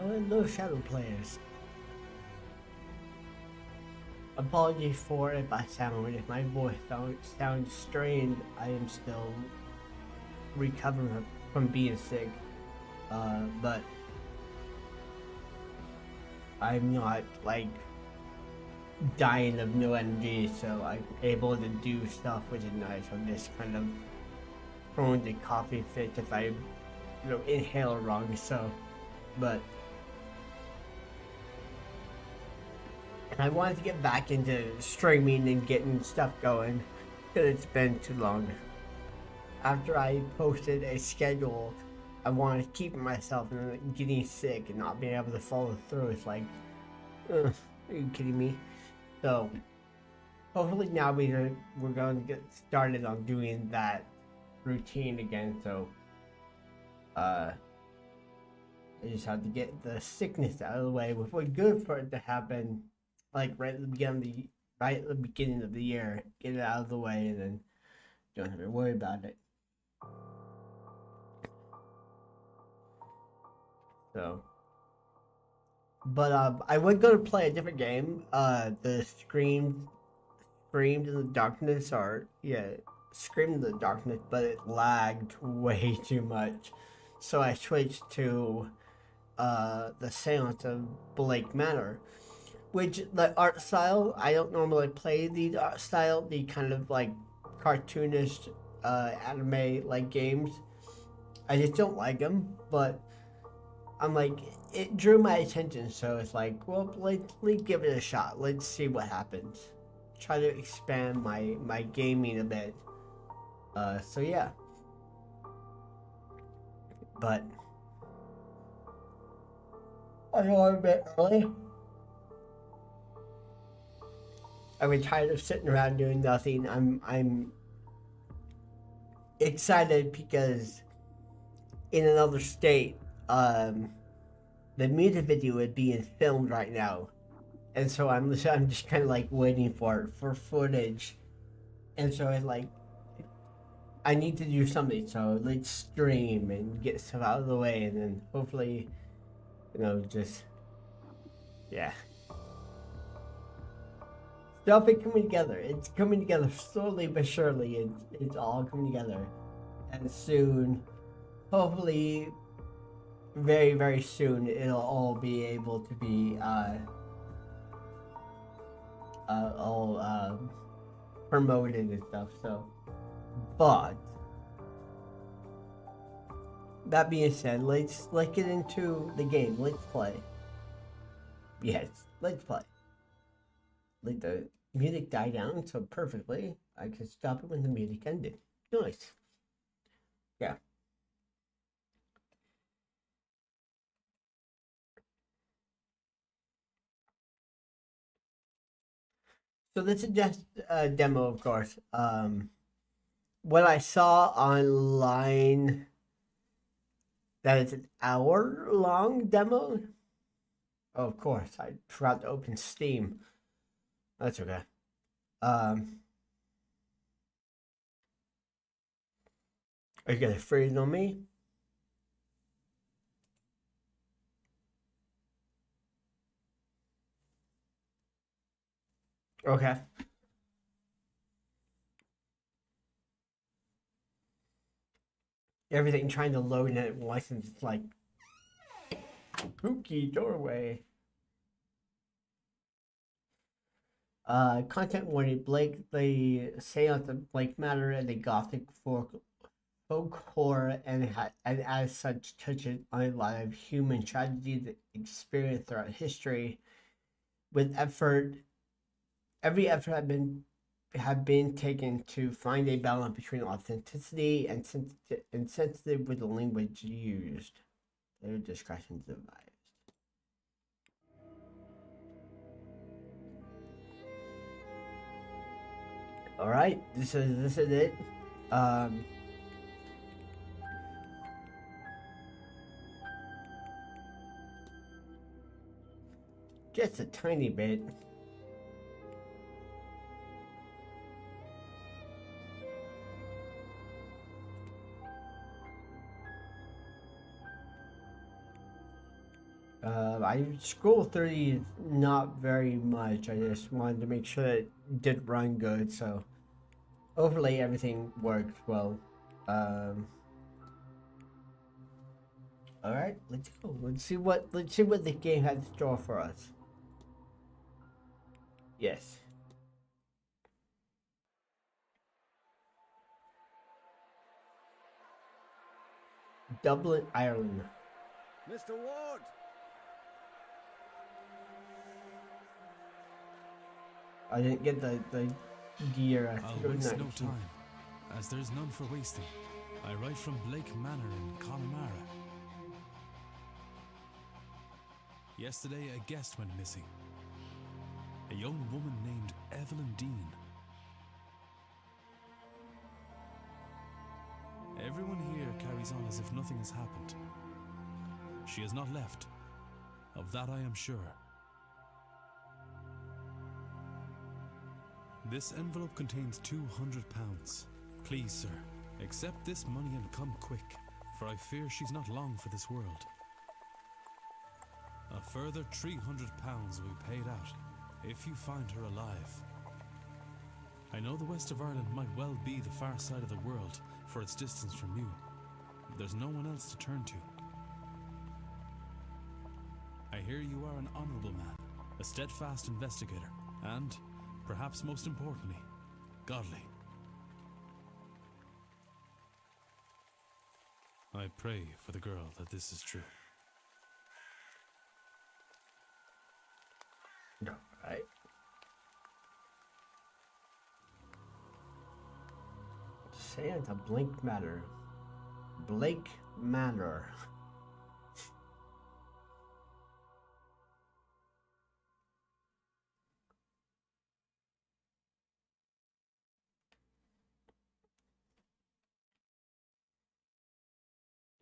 hello, shadow players. Apologies for if if my voice sounds strained. I am still recovering from being sick, but I'm not like dying of no energy, so I'm able to do stuff, which is nice. I'm just kind of prone to coffee fits if I, inhale wrong. So, but I wanted to get back into streaming and getting stuff going because it's been too long. After I posted a schedule, I wanted to keep myself and getting sick and not being able to follow through. It's like, are you kidding me? So hopefully now we're going to get started on doing that routine again. So I just had to get the sickness out of the way, which was good for it to happen like right at the beginning of the year. Get it out of the way and then don't have to worry about it. So, but I was gonna play a different game. The Screamed in the Darkness, or yeah, Screamed in the Darkness, but it lagged way too much. So I switched to the Seance of Manor, which the art style, I don't normally play the art style, the kind of like cartoonish anime like games. I just don't like them, but I'm like, it drew my attention, so it's like, well, let's give it a shot. Let's see what happens. Try to expand my gaming a bit. So yeah. But I know I'm a bit early. I've been tired of sitting around doing nothing. I'm excited because in another state, the music video is being filmed right now, and so I'm just kind of like waiting for footage, and so it's like I need to do something. So let's stream and get stuff out of the way, and then hopefully, just yeah, stuff is coming together. It's coming together slowly but surely. It's all coming together, and soon, hopefully, very very soon, it'll all be able to be all promoted and stuff. So, but that being said, let's get into the game. Let's play. Yes, let's play. Let the music die down so perfectly I could stop it when the music ended. Nice. Yeah. So this is just a demo, of course. What I saw online, that it's an hour-long demo. Oh, of course, I forgot to open Steam. That's okay. Are you gonna freeze on me? Okay. Everything trying to load in at once, and it's like spooky doorway. Content warning: Blake, the Seance of Blake Manor and the Gothic folk horror, and as such touches on a lot of human tragedies experienced throughout history. With every effort have been taken to find a balance between authenticity and sensitive with the language used. Their discretion's advised. All right, this is it. Just a tiny bit. I scrolled through these not very much. I just wanted to make sure that it did run good. So hopefully everything worked well. All right, let's go. Let's see what the game has in store for us. Yes. Dublin, Ireland. Mr. Ward! I didn't get the gear. I think I'll it was waste no 19. time, as there's none for wasting. I write from Blake Manor in Connemara. Yesterday, a guest went missing. A young woman named Evelyn Dean. Everyone here carries on as if nothing has happened. She has not left. Of that I am sure. This envelope contains £200. Please, sir, accept this money and come quick, for I fear she's not long for this world. A further £300 will be paid out if you find her alive. I know the west of Ireland might well be the far side of the world for its distance from you. There's no one else to turn to. I hear you are an honourable man, a steadfast investigator, and, perhaps most importantly, godly. I pray for the girl that this is true. Alright. Seance, Blink Manor. Blake Manor.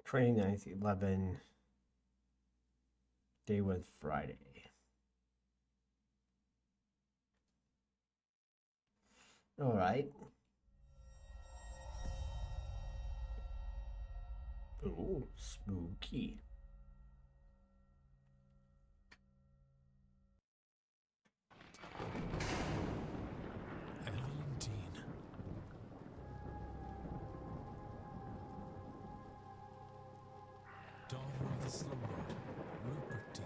(29th, 11. Day was Friday. Alright. Oh, spooky. Evelyn Dean. Daughter of the slumlord, Rupert Dean.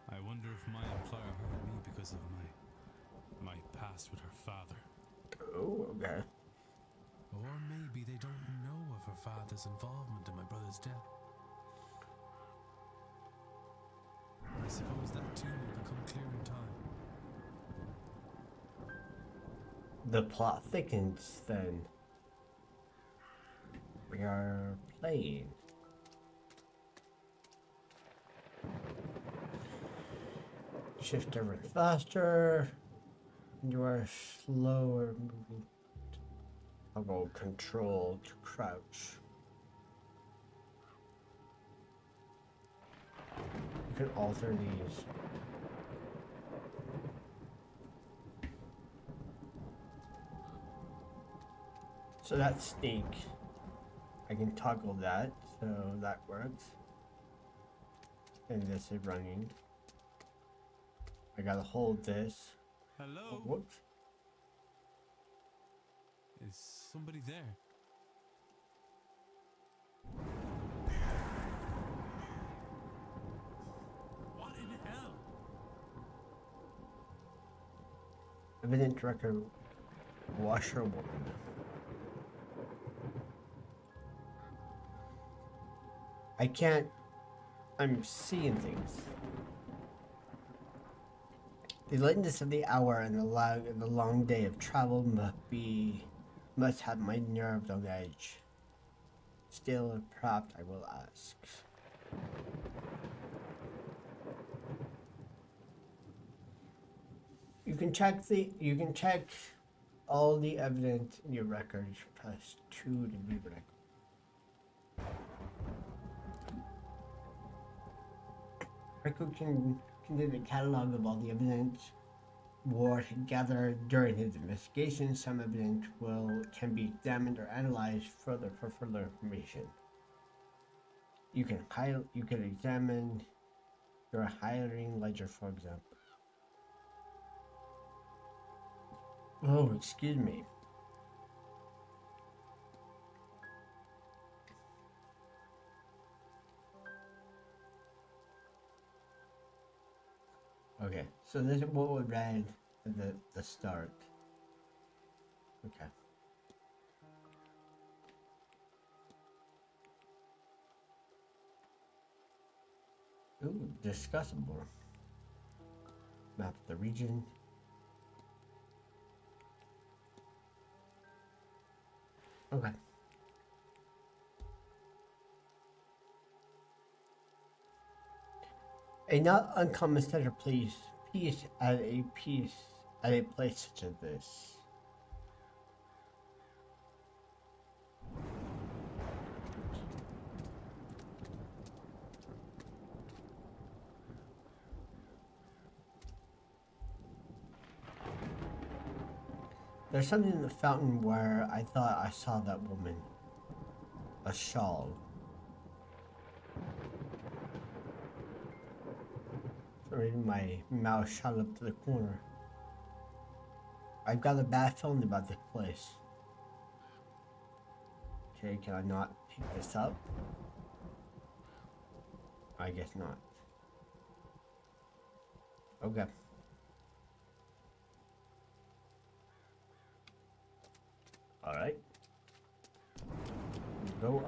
I wonder if my employer hired me because of my past with her father. Oh, okay. Or maybe they don't know of her father's involvement in my brother's death. I suppose that too will become clear in time. The plot thickens then. We are playing. Shift over faster. You are slower moving. Toggle control to crouch. You can alter these. So that's sneak. I can toggle that, so that works. And this is running. I gotta hold this. Hello? Oh, whoops. Is somebody there? What in hell? Evident record washerwoman. I can't. I'm seeing things. The lateness of the hour and the long day of travel must have my nerves on edge. Still, perhaps I will ask. You can check all the evidence in your records. Press 2 to view the record. Record can contain a catalog of all the evidence Ward gathered during his investigation. Some evidence can be examined or analyzed further for further information. You can examine your hiring ledger, for example. Oh, excuse me. Okay, so this is what we read at the start. Okay. Ooh, discussable. Map of the region. Okay. A not uncommon set of peace at a place such as this. There's something in the fountain where I thought I saw that woman. A shawl. For some reason my mouse shot up to the corner. I've got a bad feeling about this place. Okay, can I not pick this up? I guess not. Okay. Alright. Go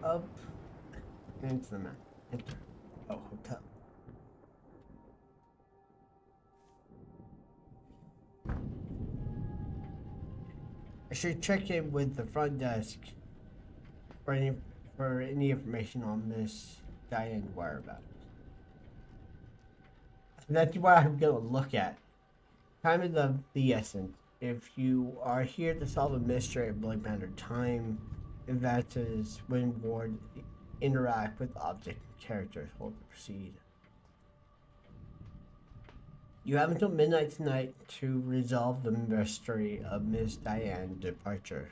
up, into the map. Enter. Oh, hotel. I should check in with the front desk for any information on Miss Diane whereabouts. And that's what I'm gonna look at. Time is of the essence. If you are here to solve a mystery at Blake Manor, time advances when Ward interact with object and characters. Hold to proceed. You have until midnight tonight to resolve the mystery of Miss Diane's departure.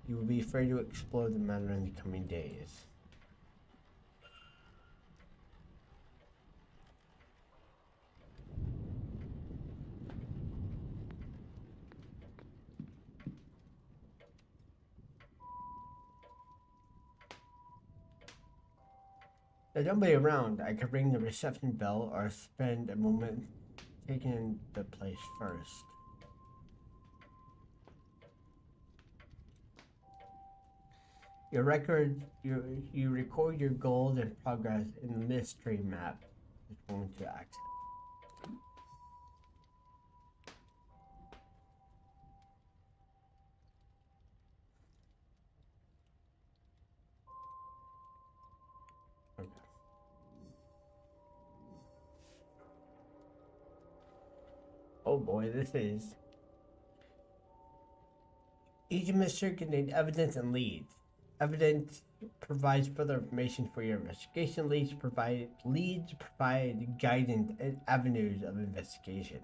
You will be free to explore the manor in the coming days. There's nobody around. I could ring the reception bell or spend a moment taking in the place first. You record your goals and progress in the mystery map. It's going to access. Okay. Oh boy, this is. Each mystery contains evidence and leads. Evidence provides further information for your investigation. Leads provide guidance and avenues of investigations.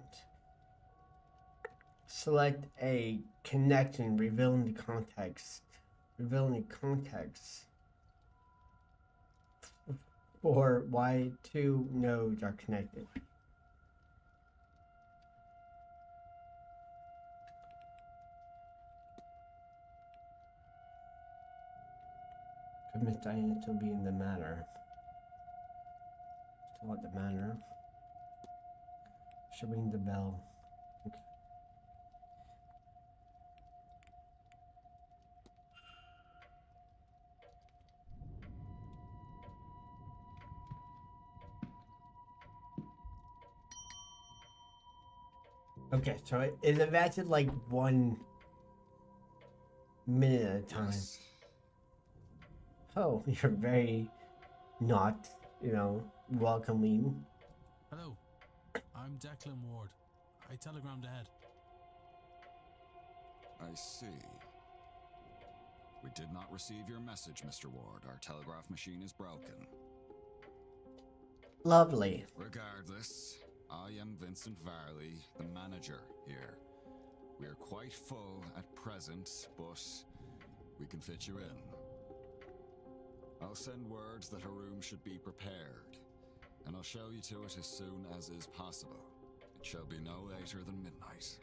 Select a connection revealing the context for why two nodes are connected. Could Miss Diane still be in the manor? Still at the manor. Should ring the bell. Okay. Okay, so it advances like 1 minute at a time. Yes. Oh, you're very not, welcoming. Hello, I'm Declan Ward. I telegrammed ahead. I see. We did not receive your message, Mr. Ward. Our telegraph machine is broken. Lovely. Regardless, I am Vincent Varley, the manager here. We are quite full at present, but we can fit you in. I'll send word that a room should be prepared, and I'll show you to it as soon as is possible. It shall be no later than midnight.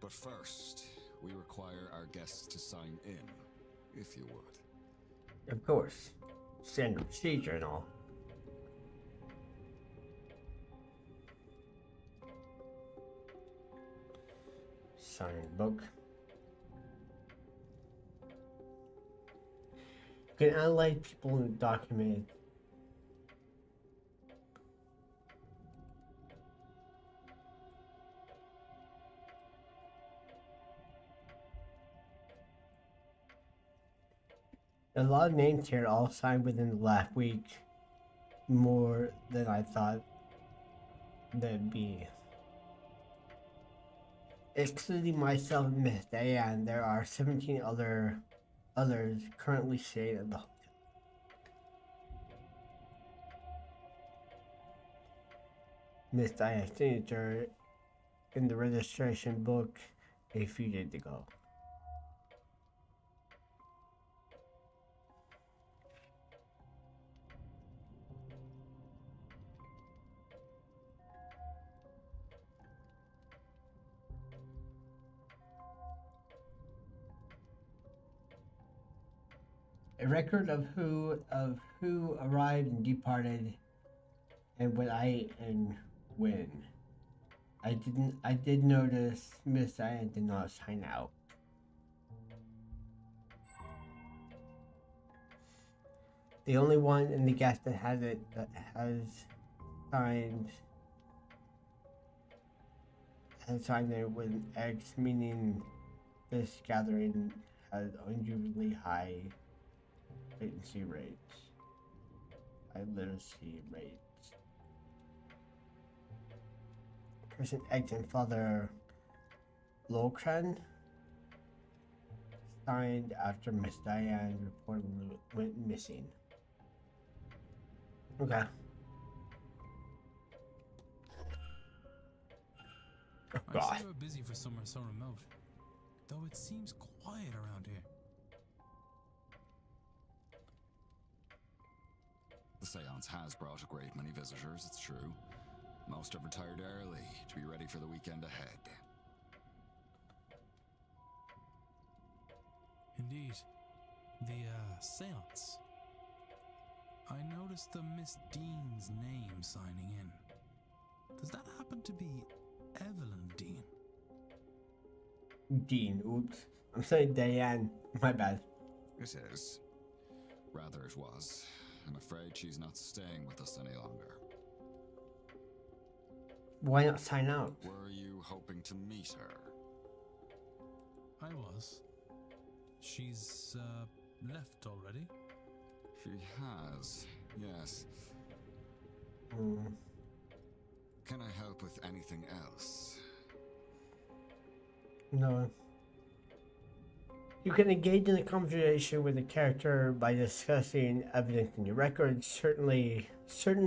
But first, we require our guests to sign in, if you would. Of course. Standard procedure and all. Sign book. You can analyze people in the document. A lot of names here all signed within the last week. More than I thought there'd be. Excluding myself and Miss Diane, there are 17 others currently staying at the hotel. Miss Diane's signature in the registration book a few days ago. A record of who arrived and departed, and when. I did notice Miss Diane did not sign out. The only one in the guest that has signed it with an X, meaning this gathering has unusually high literacy rates. Person X and Father Locran signed after Miss Diane reportedly went missing. Okay. Oh, I God. see you're busy for somewhere so remote, though it seems quiet around here. The Seance has brought a great many visitors, it's true. Most have retired early to be ready for the weekend ahead. Indeed. The, Seance. I noticed the Miss Dean's name signing in. Does that happen to be Evelyn Dean? Dean, oops. I'm saying Diane. My bad. It is. Rather it was. I'm afraid she's not staying with us any longer. Why not sign out? Were you hoping to meet her? I was. She's, left already? She has, yes. Can I help with anything else? No. You can engage in a conversation with a character by discussing evidence in your records, certain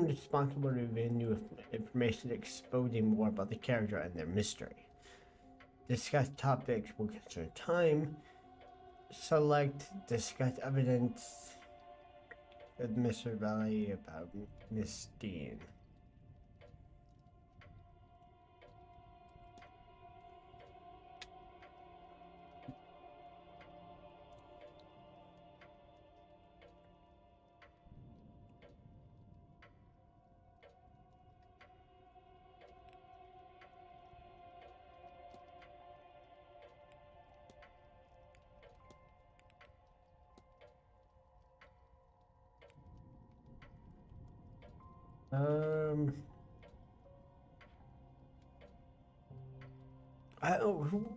responsible to reveal new information exposing more about the character and their mystery. Discuss topics will concern time. Select discuss evidence with Mr. Valley about Miss Dean.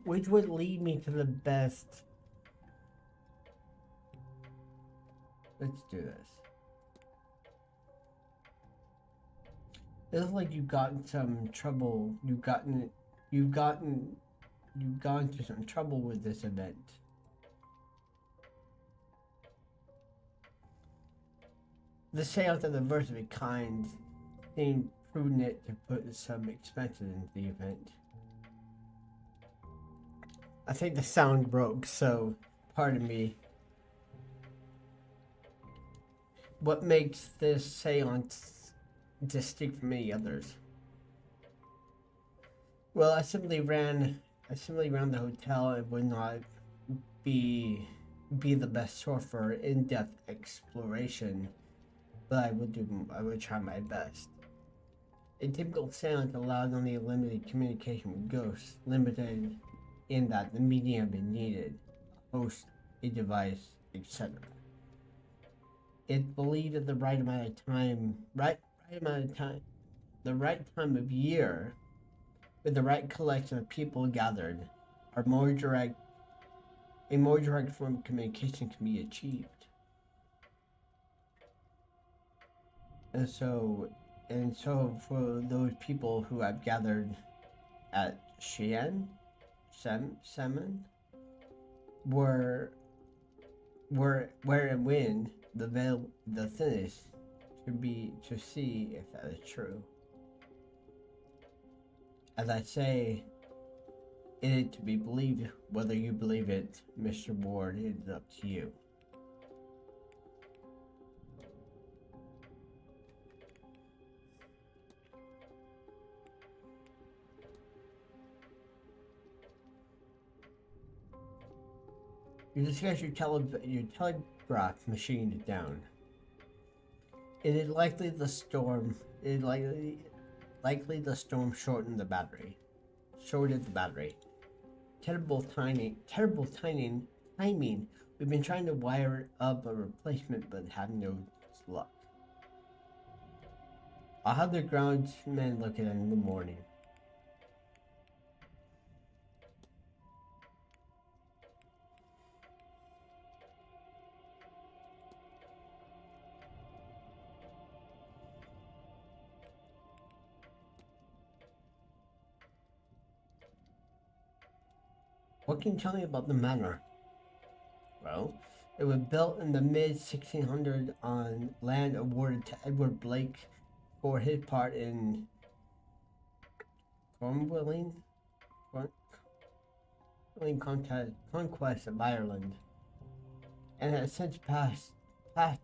Which would lead me to the best. Let's do this. It looks like you've gotten some trouble. You've gone into some trouble with this event. The sales of the verse of a kind seemed prudent to put some expenses into the event. I think the sound broke, so pardon me. What makes this seance distinct from many others? Well, I simply ran the hotel. It would not be the best source for in-depth exploration, but I would try my best. A typical seance allowed only limited communication with ghosts, limited in that the medium is needed, a host, a device, etc. It's believed that the right time of year, with the right collection of people gathered, a more direct form of communication can be achieved. And so for those people who have gathered at Seance, were and when the veil the thinnest to see if that is true. As I say, it is to be believed. Whether you believe it, Mr. Ward, it is up to you. You discuss your telegraph machine down. It is likely the storm. Likely the storm shortened the battery. Terrible timing. We've been trying to wire up a replacement, but have no luck. I'll have the groundsman look at it in the morning. What can you tell me about the manor? Well, it was built in the mid-1600s on land awarded to Edward Blake for his part in conquest of Ireland, and has since passed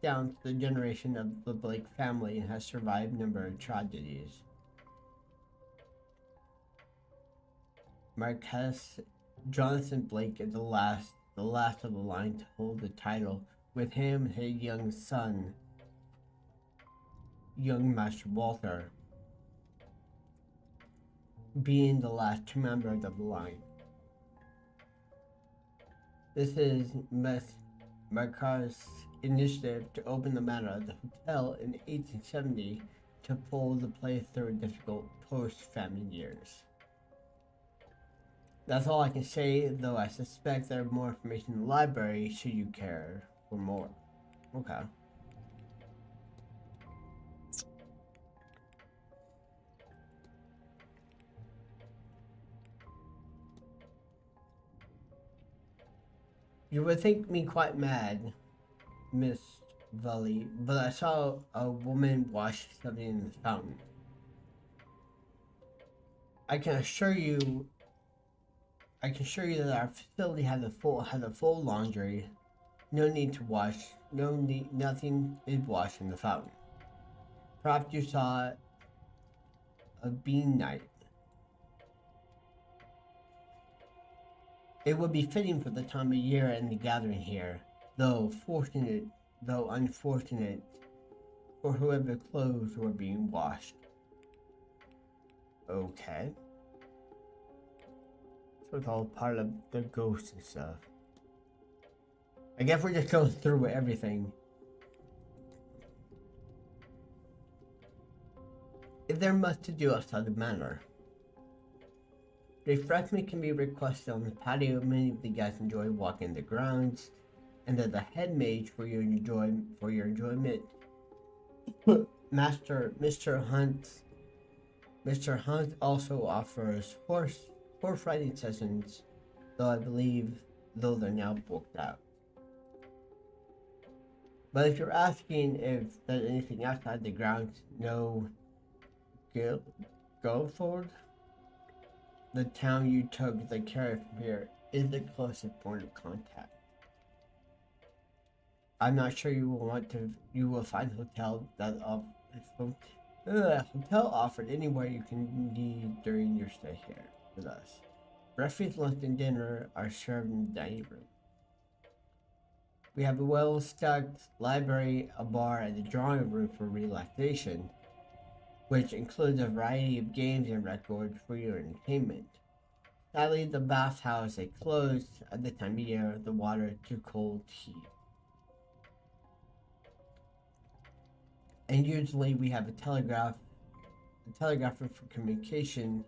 down to the generation of the Blake family and has survived a number of tragedies. Marquess Jonathan Blake is the last of the line to hold the title, with him his young son, young Master Walter, being the last two members of the line. This is Marquess' initiative to open the Manor of the hotel in 1870 to pull the place through difficult post-famine years. That's all I can say, though I suspect there's more information in the library should you care for more. Okay. You would think me quite mad, Miss Vully, but I saw a woman wash something in the fountain. I can assure you that our facility has a full laundry. No need to wash. Nothing is washed in the fountain. Perhaps you saw a bean night. It would be fitting for the time of year and the gathering here, though unfortunate for whoever clothes were being washed. Okay. So it's all part of the ghosts and stuff. I guess we're just going through everything. Is there much to do outside the manor? Refreshment can be requested on the patio. Many of the guests enjoy walking the grounds, and as a head mage for your enjoyment, Mr. Hunt also offers horse riding sessions, though I believe those are now booked out. But if you're asking if there's anything outside the grounds, no. Go forward. The town you took the carriage from here is the closest point of contact. I'm not sure you will find a hotel that hotel offered anywhere you can need during your stay here with us. Breakfast, lunch, and dinner are served in the dining room. We have a well-stocked library, a bar, and a drawing room for relaxation, which includes a variety of games and records for your entertainment. Sadly, the bathhouse is closed at the time of year. The water is too cold to heat. And usually we have a telegrapher for communication.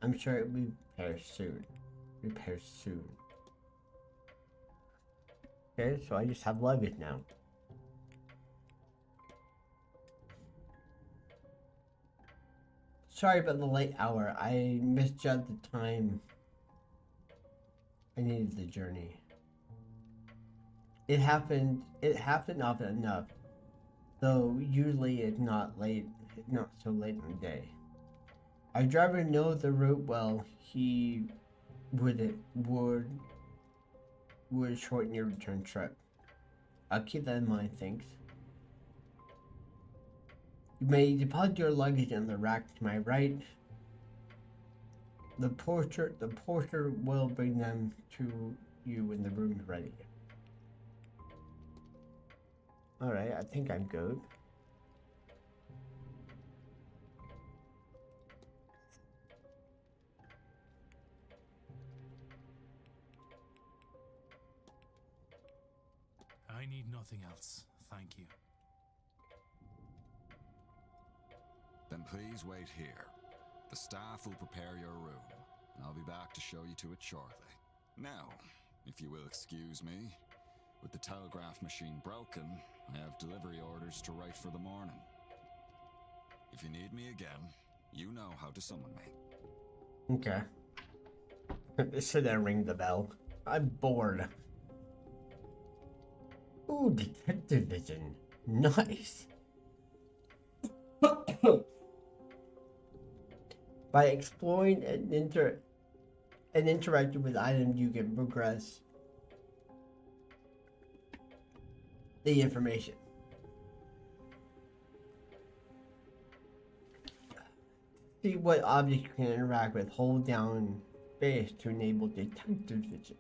I'm sure it will be repaired soon. Okay, so I just have luggage now. Sorry about the late hour. I misjudged the time. I needed the journey. It happened often enough. Though usually it's not so late in the day. Our driver knows the route well. He would shorten your return trip. I'll keep that in mind, thanks. You may deposit your luggage in the rack to my right. The porter will bring them to you when the room is ready. Alright, I think I'm good. I need nothing else, thank you. Then please wait here. The staff will prepare your room, and I'll be back to show you to it shortly. Now, if you will excuse me, with the telegraph machine broken, I have delivery orders to write for the morning. If you need me again, you know how to summon me. Okay. Should I ring the bell? I'm bored. Ooh, detective vision. Nice. By exploring and interacting with items, you can progress the information. See what objects you can interact with. Hold down space to enable detective vision.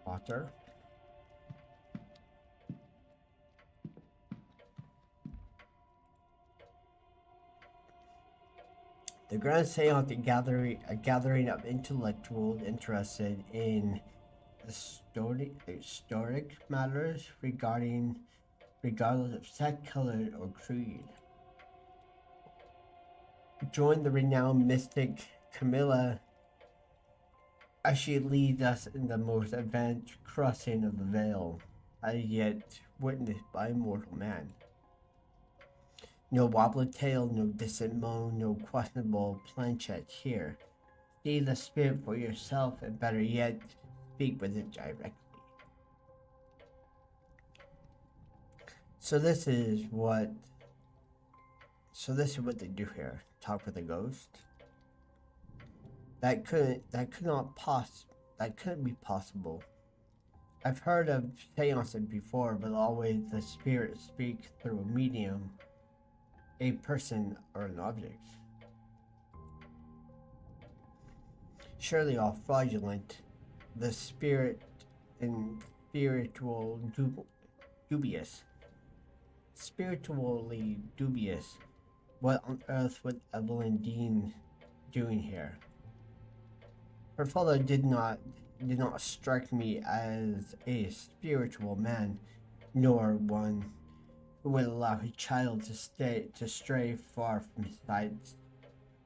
Water. The Grand Seance, a gathering of intellectuals interested in historic matters regardless of sex, color, or creed. Join the renowned mystic Camilla as she leads us in the most advanced crossing of the veil as yet witnessed by mortal man. No wobbly tail, no distant moan, no questionable planchette here. See the spirit for yourself, and better yet, speak with it directly. So this is what they do here. Talk with a ghost. That couldn't be possible. I've heard of seances before, but always the spirit speaks through a medium, a person, or an object. Surely all fraudulent, the spirit and spiritually dubious. What on earth would Evelyn Dean doing here? Her father did not strike me as a spiritual man, nor one who would allow his child to stray far from his sights,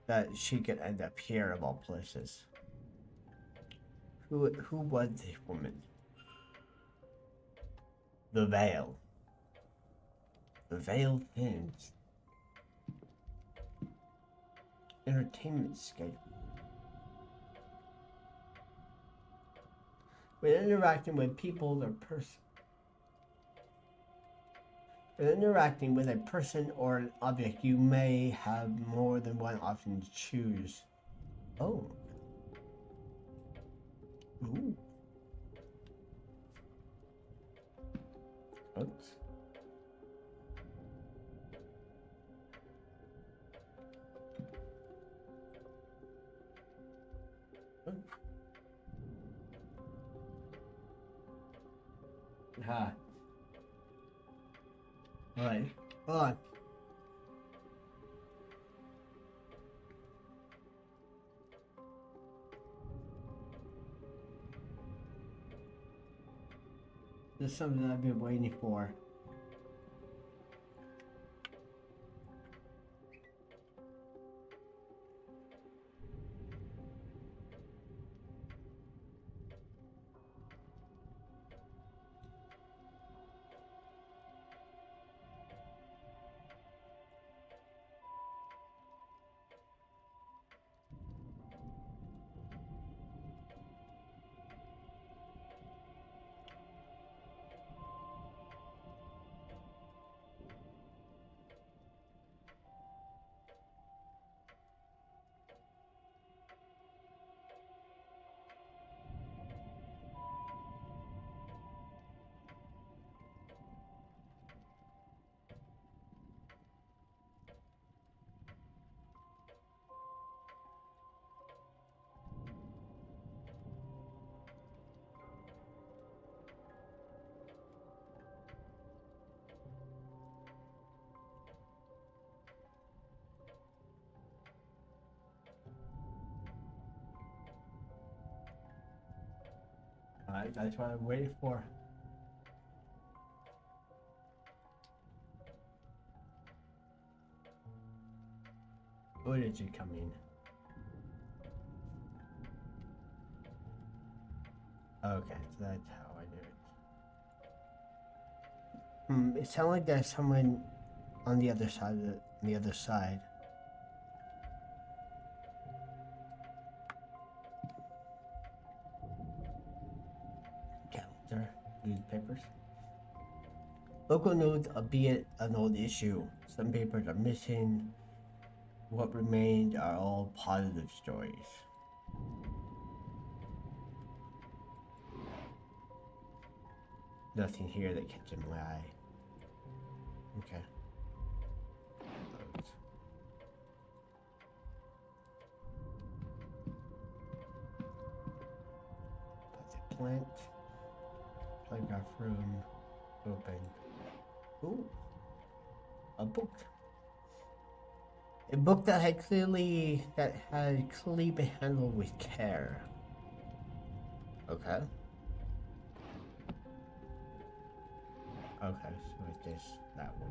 that she could end up here of all places. Who was this woman? The veil. The veil thins. Entertainment schedule. When interacting with people or when interacting with a person or an object, you may have more than one option to choose. Oh. Ooh. Oops. Ha. Alright. Hold on. This is something I've been waiting for. Alright, that's what I'm waiting for. Where did you come in? Okay, so that's how I do it. It sounds like there's someone on the other side of the other side. Calendar, newspapers. Local news, albeit an old issue. Some papers are missing. What remains are all positive stories. Nothing here that catches my eye. Okay. Put the plant. Playground room. Open. Ooh. A book. A book that had clearly been handled with care. Okay. Okay, so it's just that one.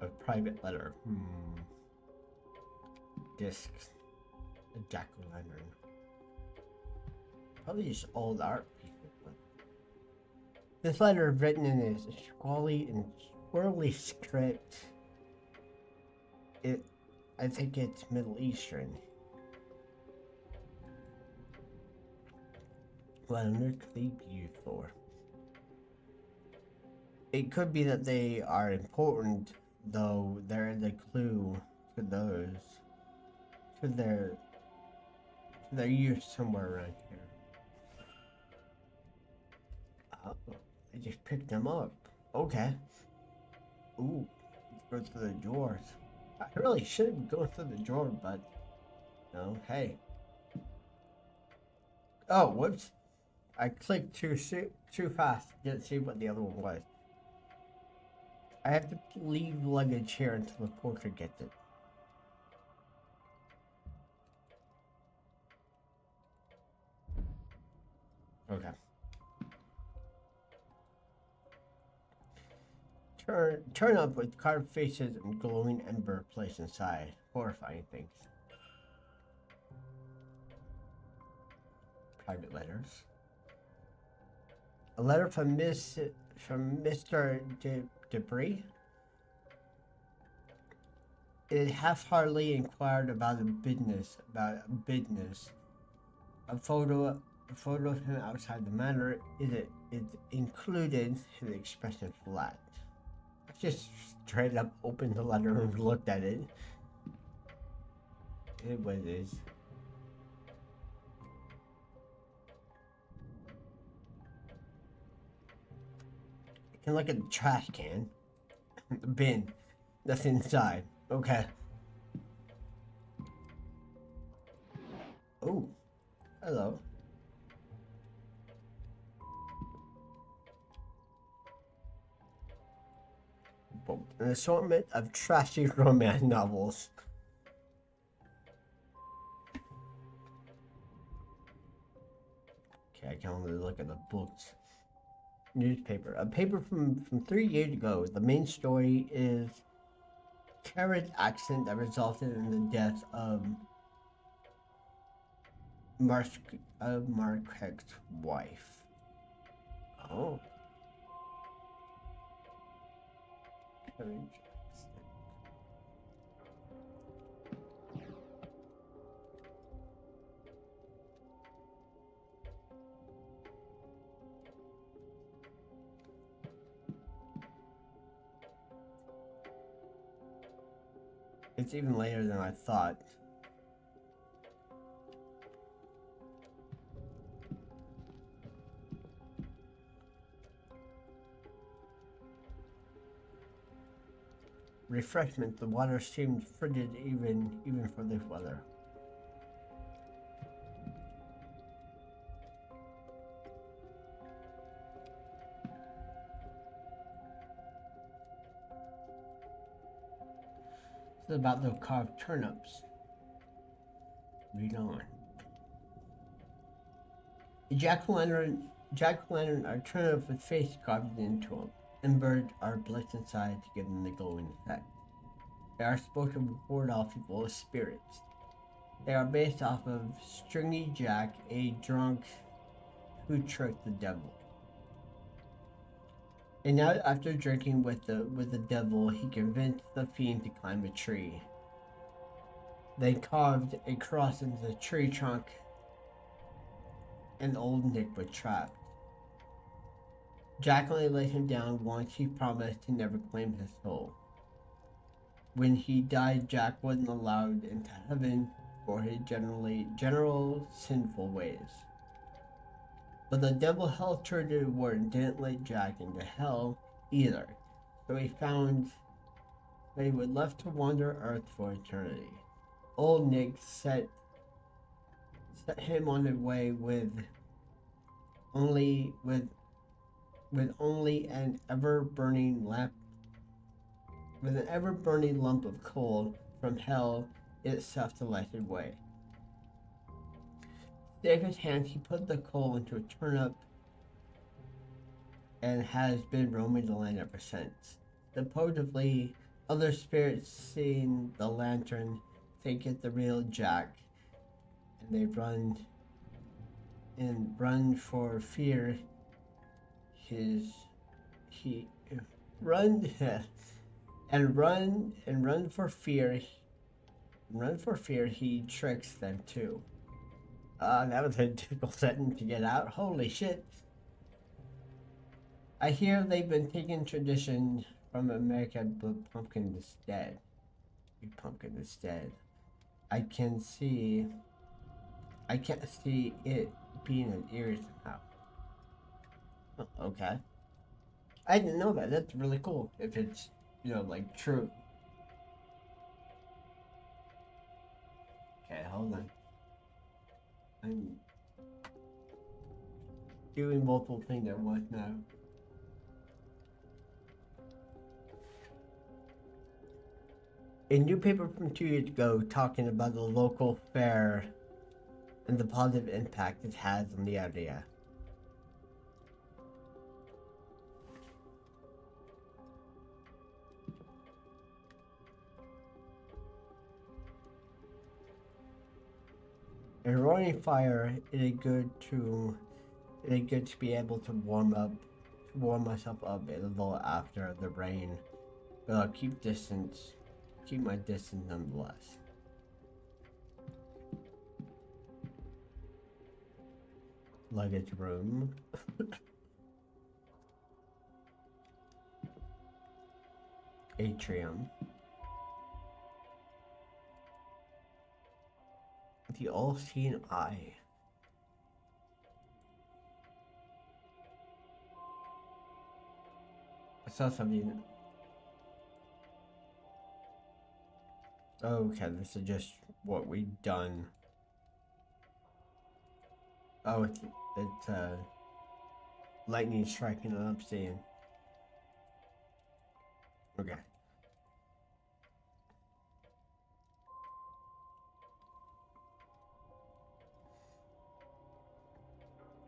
A private letter. Discs. A jack-o'-lantern. Probably just old art people, but this letter is written in a squirrely script. I think it's Middle Eastern. What on earth could they be used for? It could be that they are important, though there is a clue to those. To their use somewhere around here. Oh, I just picked them up. Okay. Ooh, let's go through the drawers. I really should go through the drawer, but no. Hey. Oh, whoops! I clicked too fast. Didn't see what the other one was. I have to leave luggage here until the porter gets it. Okay. Turn up with carved faces and glowing ember placed inside. Horrifying things. Private letters. A letter from Mr. Debris. It half-heartedly inquired about a business. A photo of him outside the manor is included. His expression flat. I just straight up opened the letter and looked at it. It was this. I can look at the trash can. The bin. That's inside. Okay. Oh. Hello. An assortment of trashy romance novels. Okay, I can only look at the books. Newspaper. A paper from 3 years ago. The main story is carriage accident that resulted in the death of Marquette's wife. Oh. Carriage accident. It's even later than I thought. Refreshment. The water seemed frigid even for this weather. This is about the carved turnips. Read on. A jack-o'-lantern, a turnip with face carved into them, and birds are placed inside to give them the glowing effect. They are supposed to ward off evil spirits. They are based off of Stringy Jack, a drunk who tricked the devil. And now, after drinking with the devil, he convinced the fiend to climb a tree. They carved a cross into the tree trunk, and old Nick was trapped. Jack only let him down once. He promised to never claim his soul. When he died, Jack wasn't allowed into heaven for his general sinful ways. But the devil held true to his word and didn't let Jack into hell either. So he found that he was left to wander Earth for eternity. Old Nick set him on the way with only an ever-burning lump of coal from hell itself to light his way. With his hands, he put the coal into a turnip and has been roaming the land ever since. Supposedly, other spirits seeing the lantern think it's the real Jack, and they run for fear. Run for fear he tricks them too. That was a difficult sentence to get out. Holy shit. I hear they've been taking tradition from America, but pumpkin is dead. Pumpkin is dead. I can't see it being an ear somehow. Oh, okay. I didn't know that. That's really cool. If it's, like true. Okay, hold on. I'm doing multiple things at once now. A new paper from 2 years ago talking about the local fair and the positive impact it has on the area. A roaring fire is good to really good to be able to warm myself up a little after the rain, but I'll keep my distance nonetheless. Luggage room. Atrium. The all-seeing eye. I saw something. Okay, this is just what we've done. Oh, it's lightning striking an obsidian. Okay.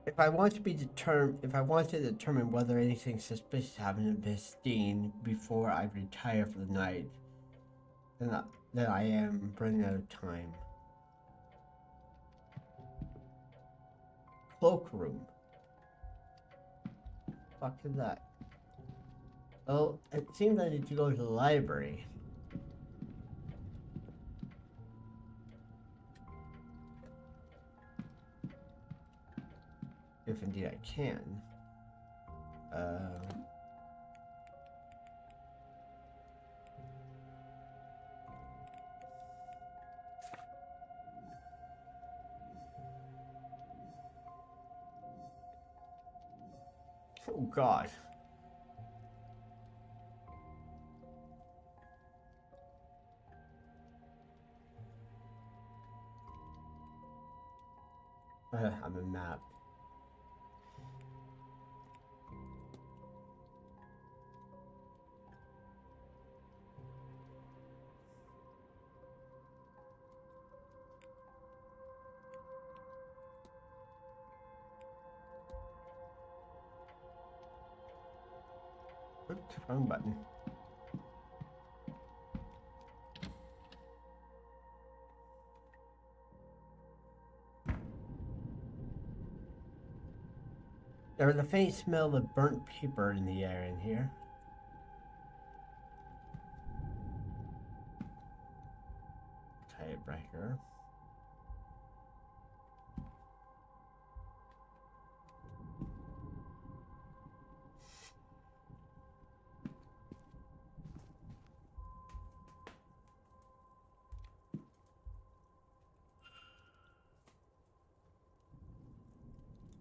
If I want to determine whether anything suspicious happened in Vistine before I retire for the night, then I am running out of time. Cloakroom. Fuck is that? Oh, it seems I need to go to the library. If indeed I can. Oh God. I'm a map. Oops, wrong button. There was a faint smell of burnt paper in the air in here. Typewriter.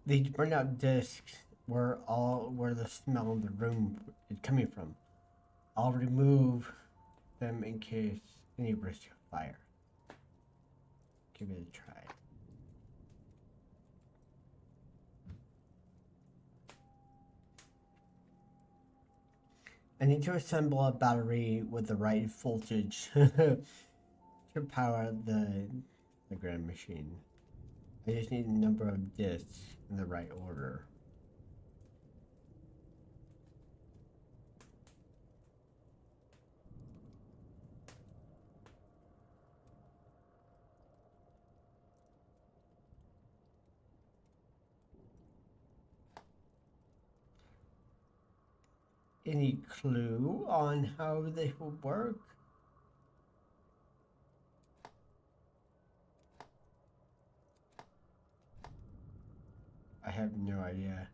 These burnout discs were all where the smell in the room is coming from. I'll remove them in case any risk of fire. Give it a try. I need to assemble a battery with the right voltage to power the grand machine. I just need a number of discs in the right order. Any clue on how they will work? I have no idea.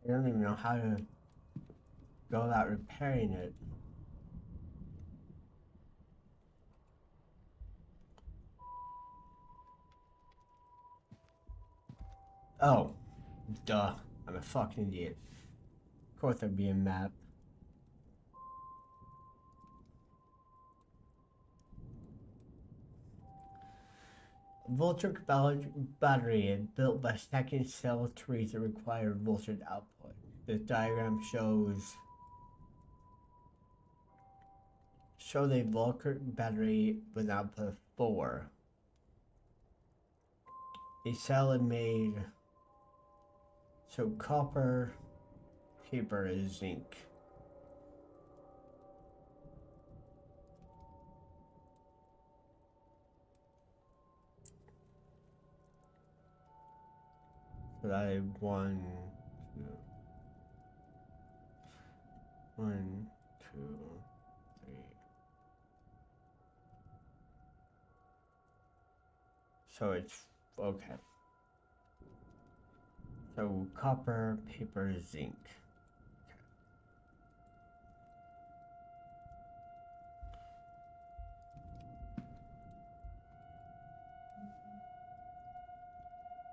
I don't even know how to go about repairing it. Oh, duh. I'm a fucking idiot. Of course there'd be a map. Voltaic battery built by stacking cell trees that require voltage output. This diagram shows a Voltaic battery with output 4. A cell is made so copper, paper, and zinc. So I have 1, 2, 1, 2, 3. So it's okay. So copper, paper, zinc.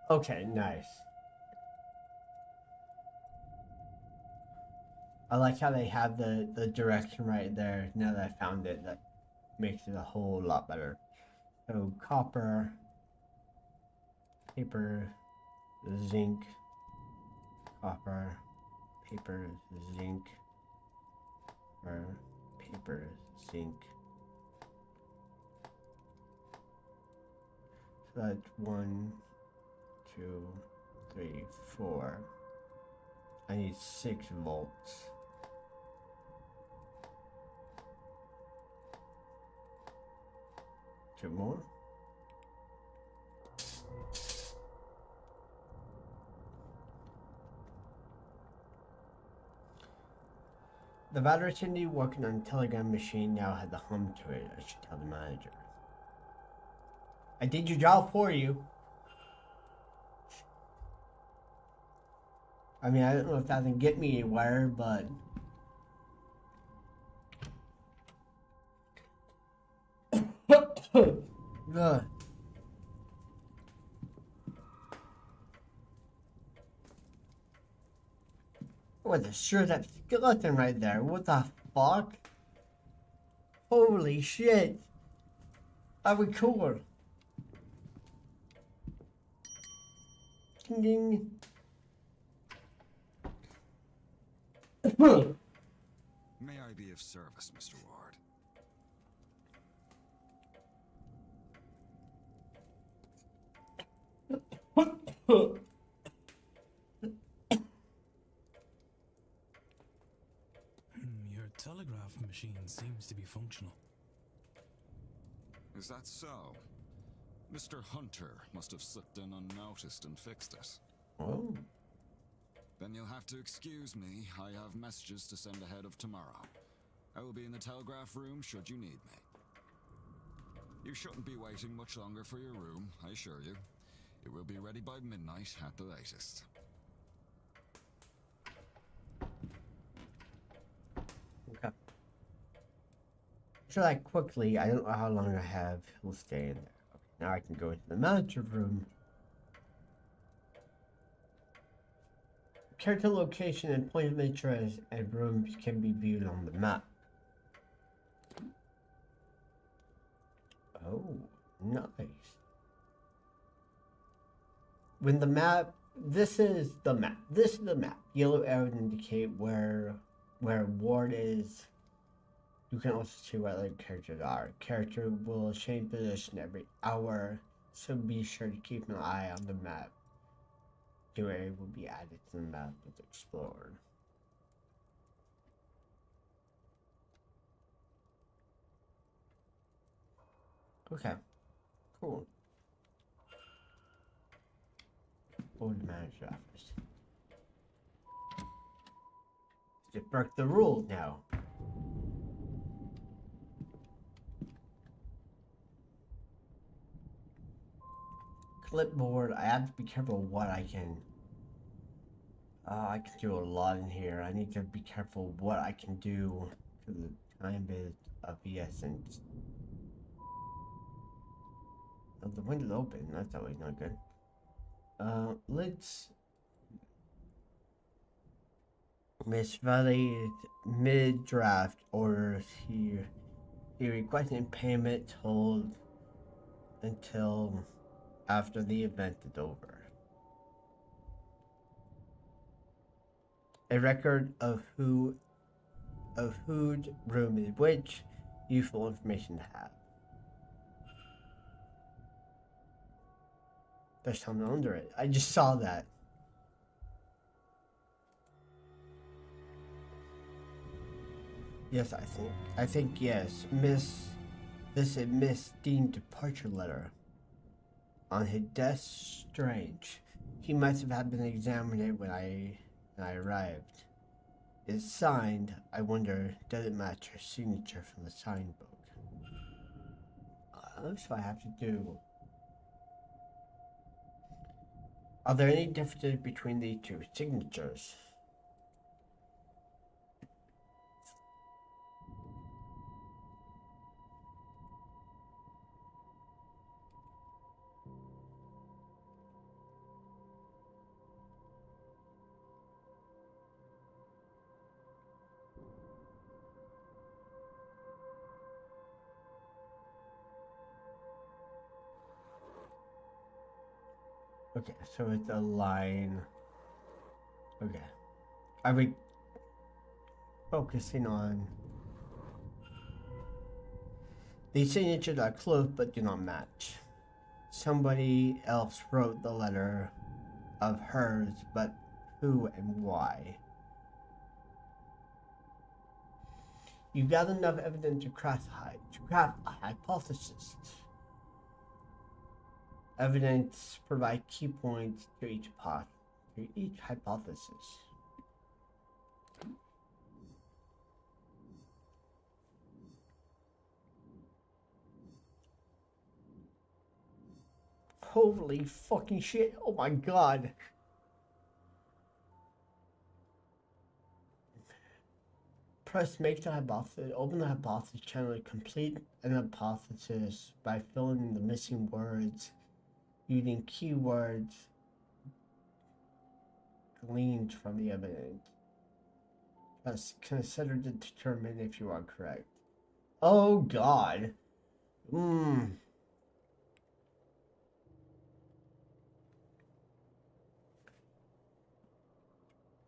Okay, nice. I like how they have the direction right there. Now that I found it, that makes it a whole lot better. So copper, paper, zinc, copper, paper, zinc, or paper, zinc. So that's 1, 2, 3, 4. I need 6 volts. Two more. The battery attendee working on the telegram machine now had the hum to it. I should tell the manager. I did your job for you. I mean, I don't know if that can get me anywhere, but Ugh. What the sure that skeleton right there? What the fuck? Holy shit! That was cool. Ding ding. May I be of service, Mr. Ward? Your telegraph machine seems to be functional. Is that so? Mr. Hunter must have slipped in unnoticed and fixed it. Oh. Then you'll have to excuse me. I have messages to send ahead of tomorrow. I will be in the telegraph room should you need me. You shouldn't be waiting much longer for your room, I assure you. It will be ready by midnight at the latest. Okay. So like quickly, I don't know how long I have. We'll stay in there. Okay, now I can go into the manager room. Character location and point of interest and rooms can be viewed on the map. Oh, nice. When the map, this is the map. This is the map. Yellow arrow to indicate where Ward is. You can also see what other characters are. Character will change position every hour, so be sure to keep an eye on the map. New area will be added to the map with explored. Okay, cool. Old manager office. Just broke the rules now. Clipboard. I have to be careful what I can. I can do a lot in here. I need to be careful what I can do because the time is of the essence. Oh, the window's open. That's always not good. Let's. Miss Valley mid-draft orders here. He requesting payment hold until after the event is over. A record of whose room is which. Useful information to have. There's something under it. I just saw that. Yes, I think yes. This is Miss Dean's departure letter. On his desk, strange. He must have been examining it when I arrived. It's signed. I wonder, does it match her signature from the sign book? That's what I have to do. Are there any differences between the two signatures? Okay, so it's a line. Okay. Are we focusing on... These signatures are close but do not match. Somebody else wrote the letter of hers, but who and why? You've got enough evidence to craft a hypothesis. Evidence provide key points to each hypothesis. Holy fucking shit! Oh my god! Press make the hypothesis. Open the hypothesis channel. Complete an hypothesis by filling in the missing words using keywords gleaned from the evidence. Press consider to determine if you are correct. Oh god.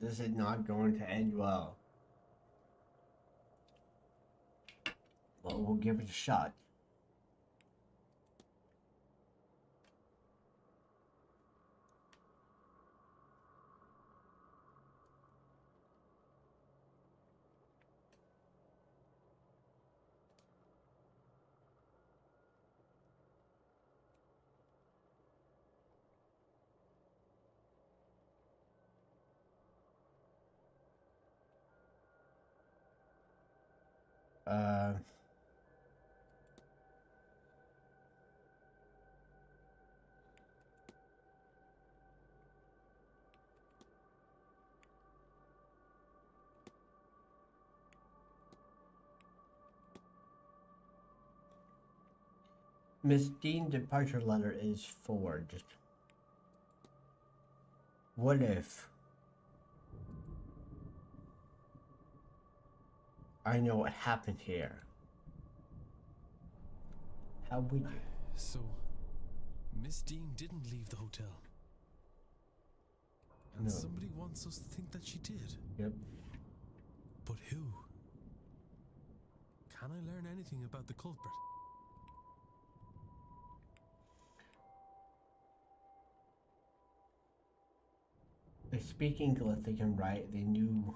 This is not going to end well. Well, we'll give it a shot. Miss Dean's departure letter is forged. What if I know what happened here? How would you? So, Miss Dean didn't leave the hotel. And No. somebody wants us to think that she did. Yep. But who? Can I learn anything about the culprit? They speak English, they can write, they knew.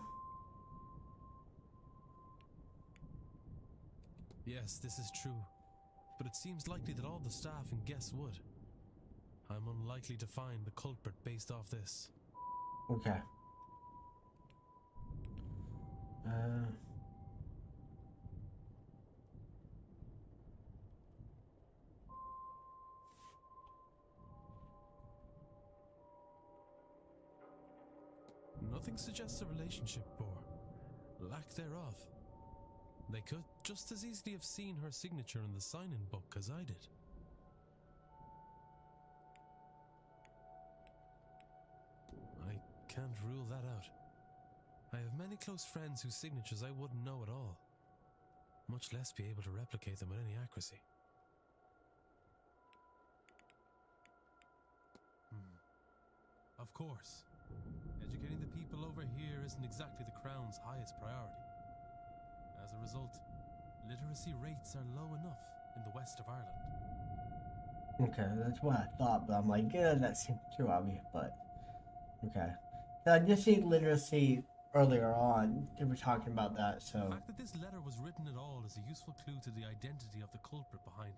Yes, this is true. But it seems likely that all the staff and guests would. I'm unlikely to find the culprit based off this. Okay. Nothing suggests a relationship or lack thereof. They could just as easily have seen her signature in the sign-in book as I did. can't rule that out. I have many close friends whose signatures I wouldn't know at all, much less be able to replicate them with any accuracy. Of course, educating the people over here isn't exactly the Crown's highest priority. As a result, literacy rates are low enough in the west of Ireland. Okay, that's what I thought, but I'm like, yeah, that seems too obvious, but okay. I just see literacy earlier on. They were talking about that, The so fact that this letter was written at all is a useful clue to the identity of the culprit behind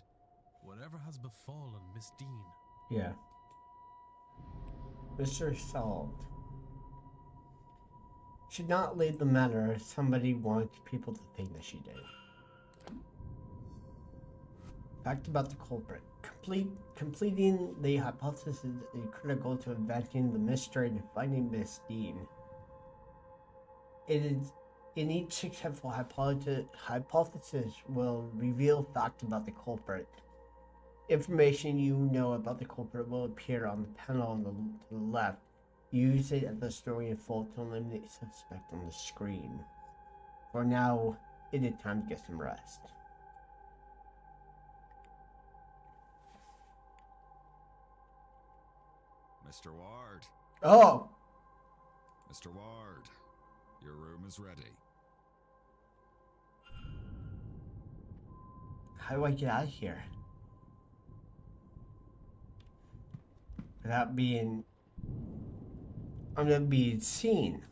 whatever has befallen Miss Dean. yeah. Mystery solved. Should not leave the manor. Somebody wants people to think that she did. Fact about the culprit. Completing the hypothesis is critical to inventing the mystery and finding Miss Dean. It is in each successful hypothesis will reveal fact about the culprit. Information you know about the culprit will appear on the panel on to the left. Use it as a story in full to eliminate suspect on the screen. For now, it is time to get some rest. Mr. Ward. Oh! Mr. Ward, your room is ready. How do I get out of here? Without being... I'm gonna be seen.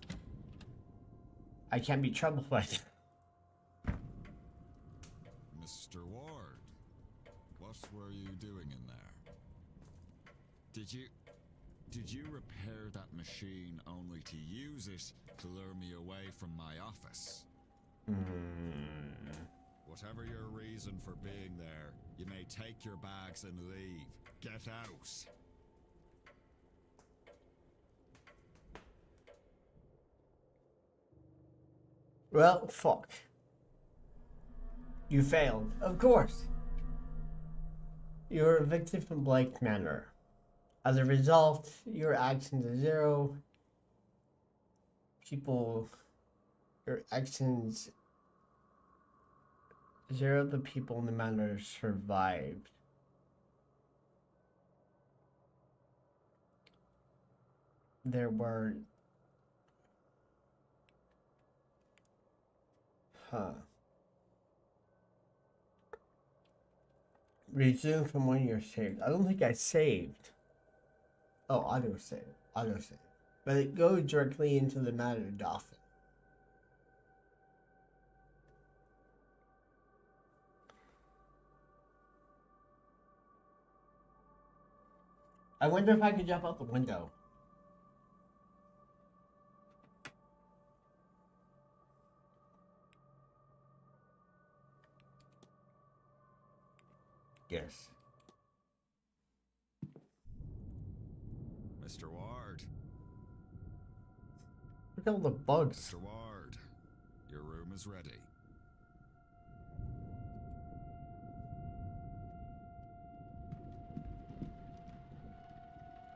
I can't be troubled by it. Mr. Ward, what were you doing in there? Did you repair that machine only to use it to lure me away from my office? Whatever your reason for being there, you may take your bags and leave. Get out. Well, fuck. You failed. Of course. You're evicted from Blake Manor. As a result, your actions are zero. Your actions, zero of the people in the manor survived. There were, resume from when you're saved. I don't think I saved. Oh, auto save. But it goes directly into the Manor Dolphin. I wonder if I could jump out the window. Yes. Mr. Ward. Look at all the bugs. Mr. Ward, your room is ready.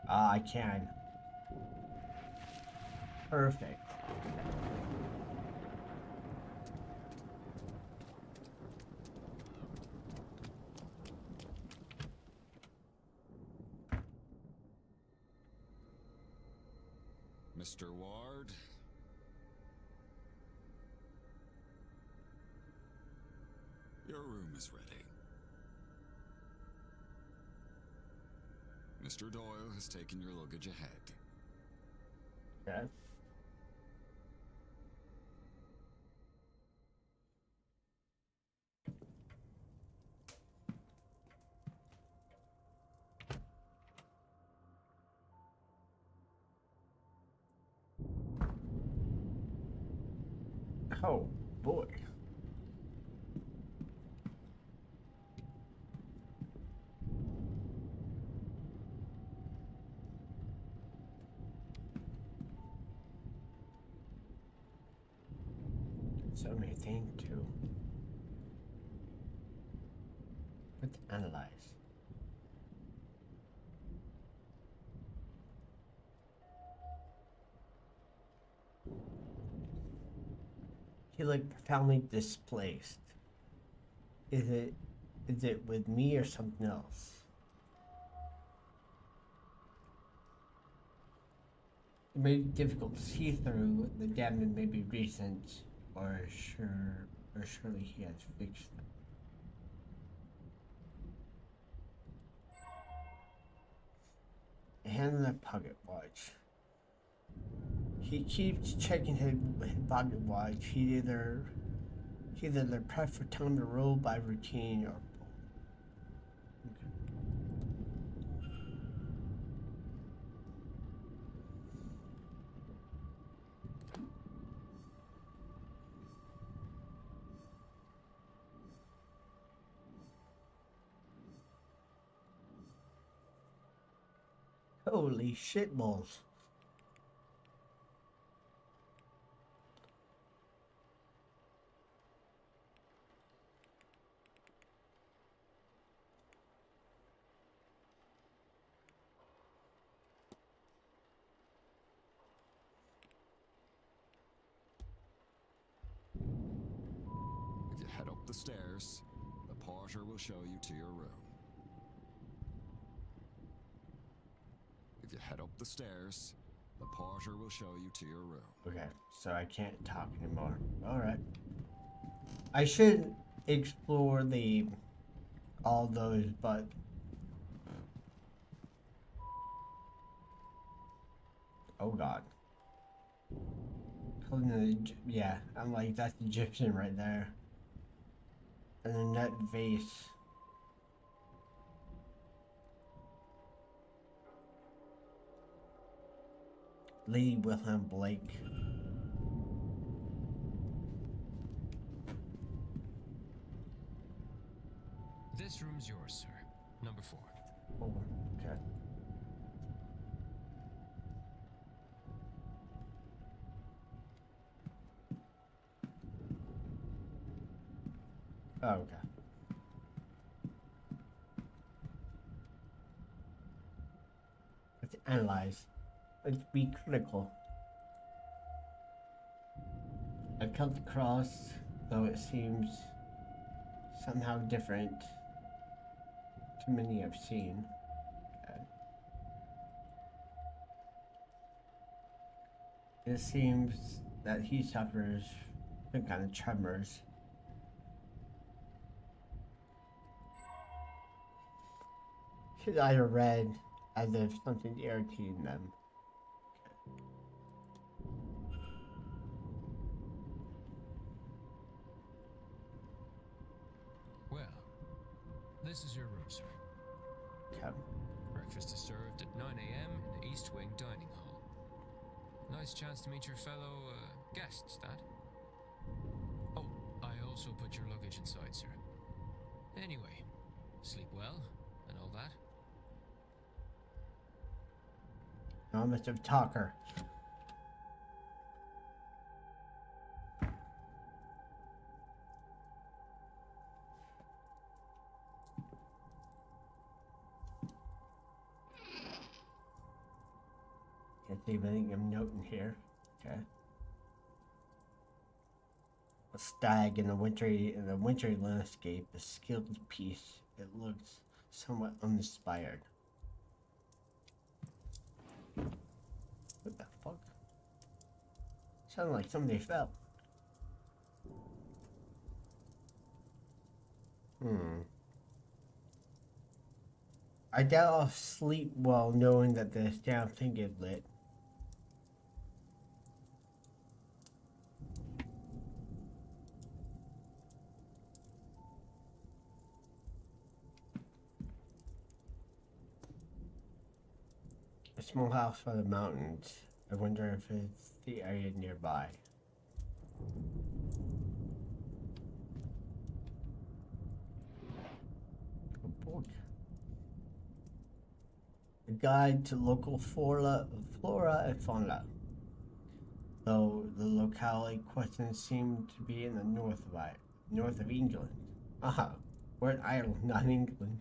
Ah, I can. Perfect. Mr. Ward? Your room is ready. Mr. Doyle has taken your luggage ahead. Okay. Oh, boy. So many things to analyze. He looked profoundly displaced. Is it with me or something else? It may be difficult to see through. The damage may be recent, or surely he has fixed them. A hand on the pocket watch. He keeps checking his pocket watch. He either prep for time to roll by routine or. Holy shitballs. If you head up the stairs, the porter will show you to your room. If you head up the stairs, the porter will show you to your room. Okay, so I can't talk anymore. Alright. I should explore all those, but oh god. Yeah, I'm like, that's Egyptian right there. And then that vase. Lady Wilhelm Blake. This room's yours, sir. Number 4. Oh, okay. Oh, okay. Let's analyze. Let's be critical. I cut the cross, though it seems somehow different to many I've seen. Okay. It seems that he suffers some kind of tremors. His eyes are red, as if something's irritating them. Well, this is your room, sir. Okay. Breakfast is served at 9 a.m. in the East Wing dining hall. Nice chance to meet your fellow guests, that. Oh, I also put your luggage inside, sir. Anyway, sleep well and all that. I'm a talker. Can't see anything I'm noting here. Okay. A stag in a wintry landscape, a skilled piece. It looks somewhat uninspired. What the fuck? Sounded like somebody fell. I doubt I'll sleep well knowing that this damn thing is lit. A small house by the mountains. I wonder if it's the area nearby. A book. A guide to local flora and fauna. Though the locality questions seem to be in the north of England. Aha, we're in Ireland, not England.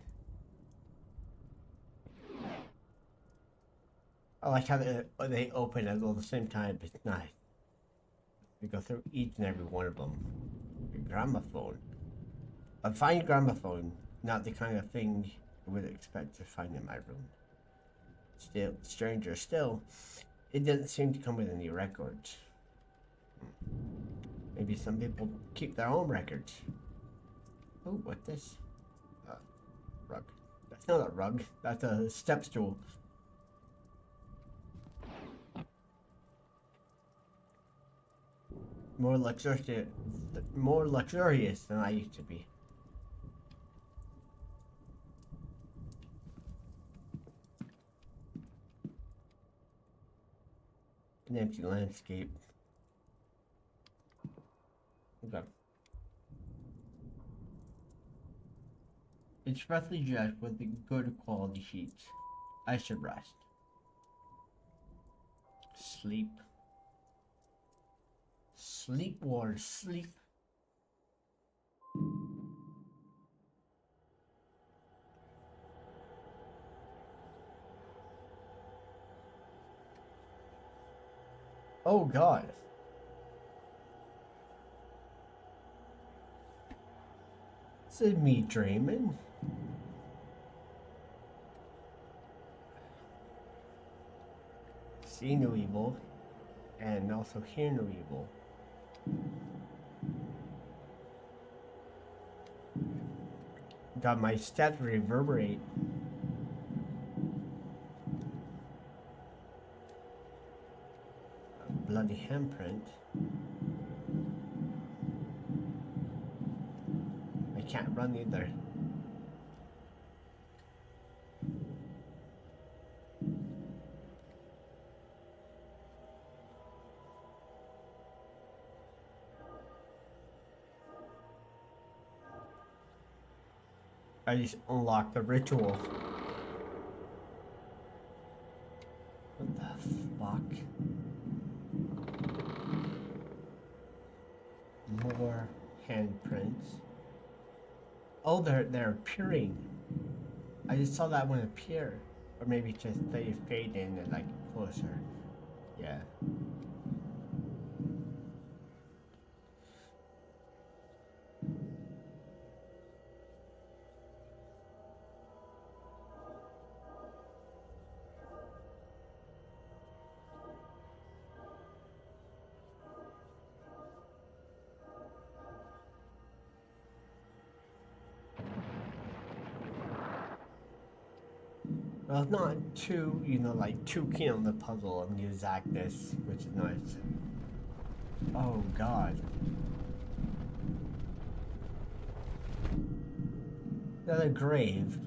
I like how they open at all the same time. It's nice. We go through each and every one of them. A gramophone. A fine gramophone, not the kind of thing you would expect to find in my room. Still, stranger still, it didn't seem to come with any records. Maybe some people keep their own records. Oh, what's this? Rug. That's not a rug. That's a step stool. More luxurious than I used to be. An empty landscape. Okay. It's roughly dressed with the good quality sheets. I should rest. Sleep. Sleep, wars, sleep. Oh God. This is me dreaming. See no evil, and also hear no evil. Got my steps reverberate. A bloody handprint. I can't run either. I just unlocked the ritual. What the fuck? More handprints. Oh, they're appearing. I just saw that one appear. Or maybe just they fade in and like closer. Yeah. Well, it's not too, like too keen on the puzzle of the exactness, which is nice. Oh God. Another grave.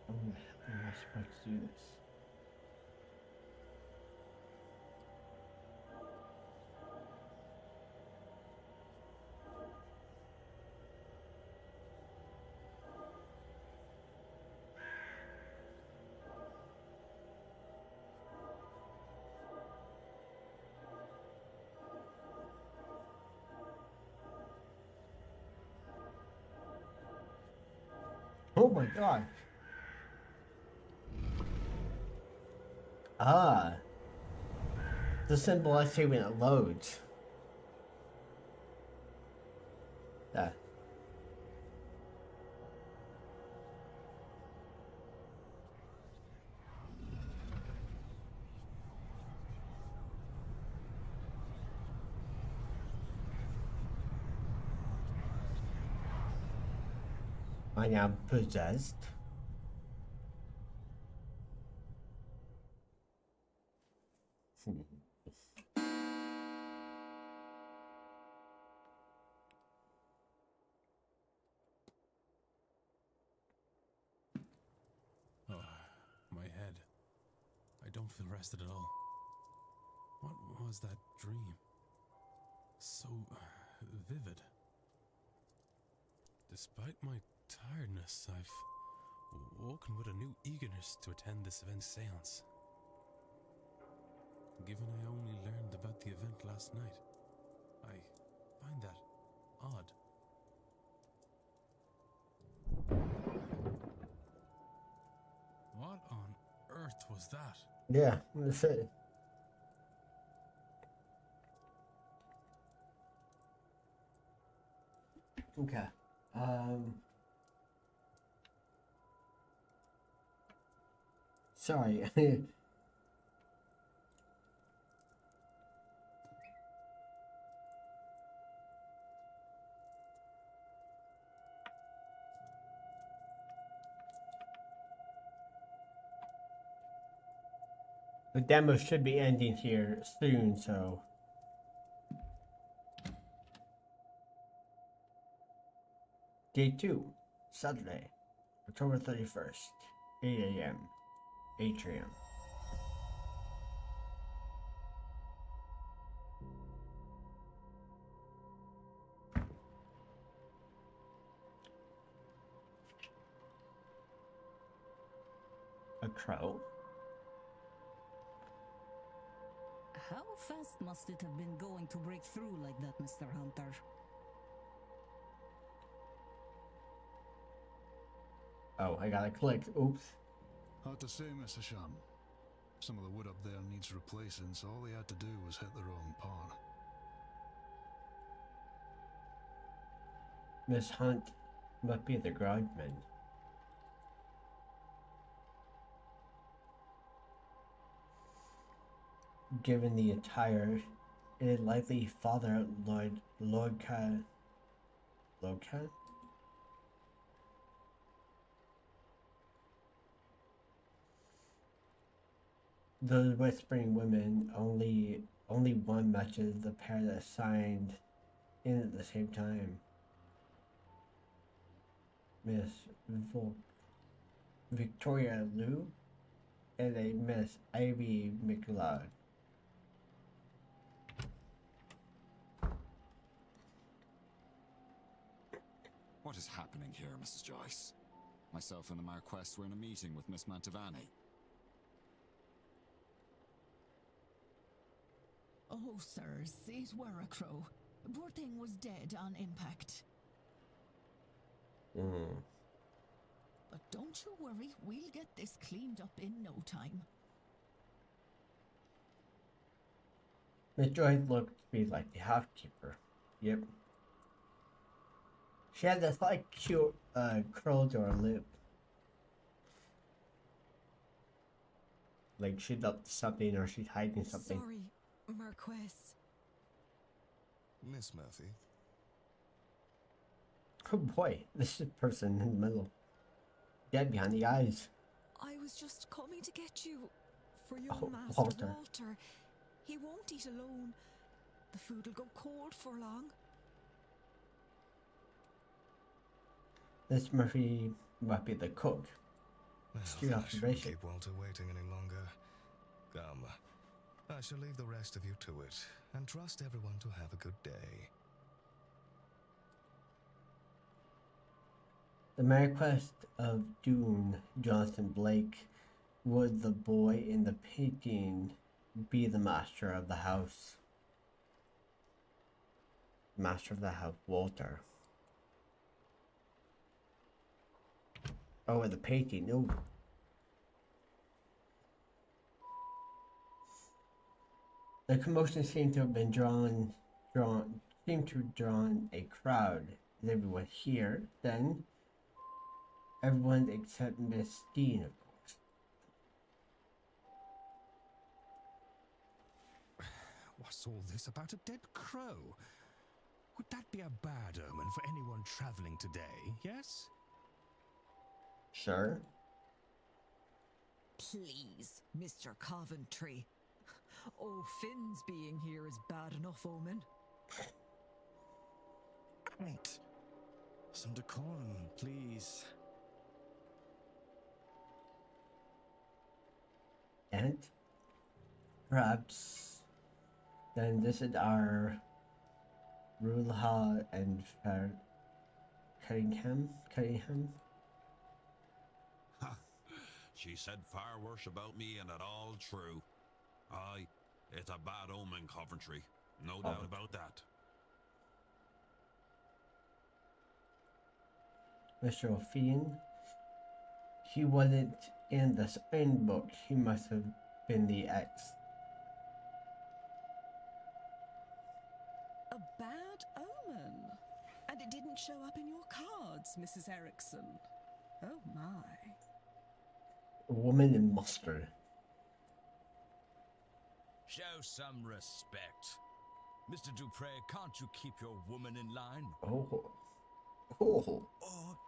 How the hell am I supposed to do this? Oh my God. Ah. The symbol I see when it loads. That. I am possessed. don't feel rested at all. What was that dream? So vivid. Despite my tiredness, I've woken with a new eagerness to attend this event's seance. Given I only learned about the event last night, I find that odd. What on earth was that? Yeah, that's it. Okay. Sorry. The demo should be ending here soon, so. Day 2, Saturday, October 31st, 8 a.m., Atrium. A crow? How fast must it have been going to break through like that, Mr. Hunter? Oh, I gotta click. Oops. Hard to say, Mr. Sham. Some of the wood up there needs replacing, so all they had to do was hit the wrong part. Miss Hunt must be the groundsman. Given the attire, it is likely Father Lodka. Those whispering women, only one matches the pair that signed in at the same time. Miss Victoria Liu and a Miss Ivy McLeod. What is happening here, Mrs. Joyce? Myself and the Marquess were in a meeting with Miss Mantovani. Oh, sirs, it were a crow. Poor thing was dead on impact. But don't you worry, we'll get this cleaned up in no time. Miss Joyce looked to be like the housekeeper. Yep. She had this like cute curl to her lip. Like she's up to something or she's hiding something. Sorry, Marquess. Miss Murphy? Oh boy, this is a person in the middle. Dead behind the eyes. I was just coming to get you for your Oh, master Walter. Walter. He won't eat alone. The food will go cold for long. This Murphy might be the cook. Well, Astute then I shouldn't observation. keep Walter waiting any longer. Come, I shall leave the rest of you to it, and trust everyone to have a good day. The Marquess of Doon, Jonathan Blake, would the boy in the painting be the master of the house? Master of the house, Walter. Oh, in the painting, no. The commotion seemed to have been seemed to have drawn a crowd. Is everyone here, then? Everyone except Miss Dean, of course. What's all this about a dead crow? Would that be a bad omen for anyone traveling today, yes? Sure. Please, Mr. Coventry. Oh, Finn's being here is bad enough omen. Right. Some decorum, please. And Perhaps then this is our Rulha and Cunningham. Ha! She said far worse about me, and it all true. Aye, it's a bad omen, Coventry. No doubt about that. Mr. O'Fean, he wasn't in the sign book. He must have been the ex. A bad omen? And it didn't show up in your cards, Mrs. Erickson. Oh my. A woman in mustard. Show some respect. Mr. Dupre, can't you keep your woman in line? Oh. Or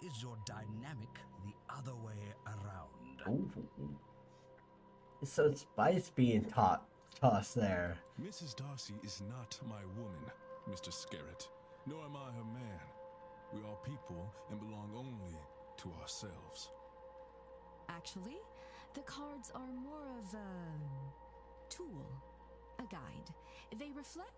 is your dynamic the other way around? So spice being tossed there. Mrs. Darcy is not my woman, Mr. Scarrett, nor am I her man. We are people and belong only to ourselves. Actually, the cards are more of a tool, a guide. They reflect.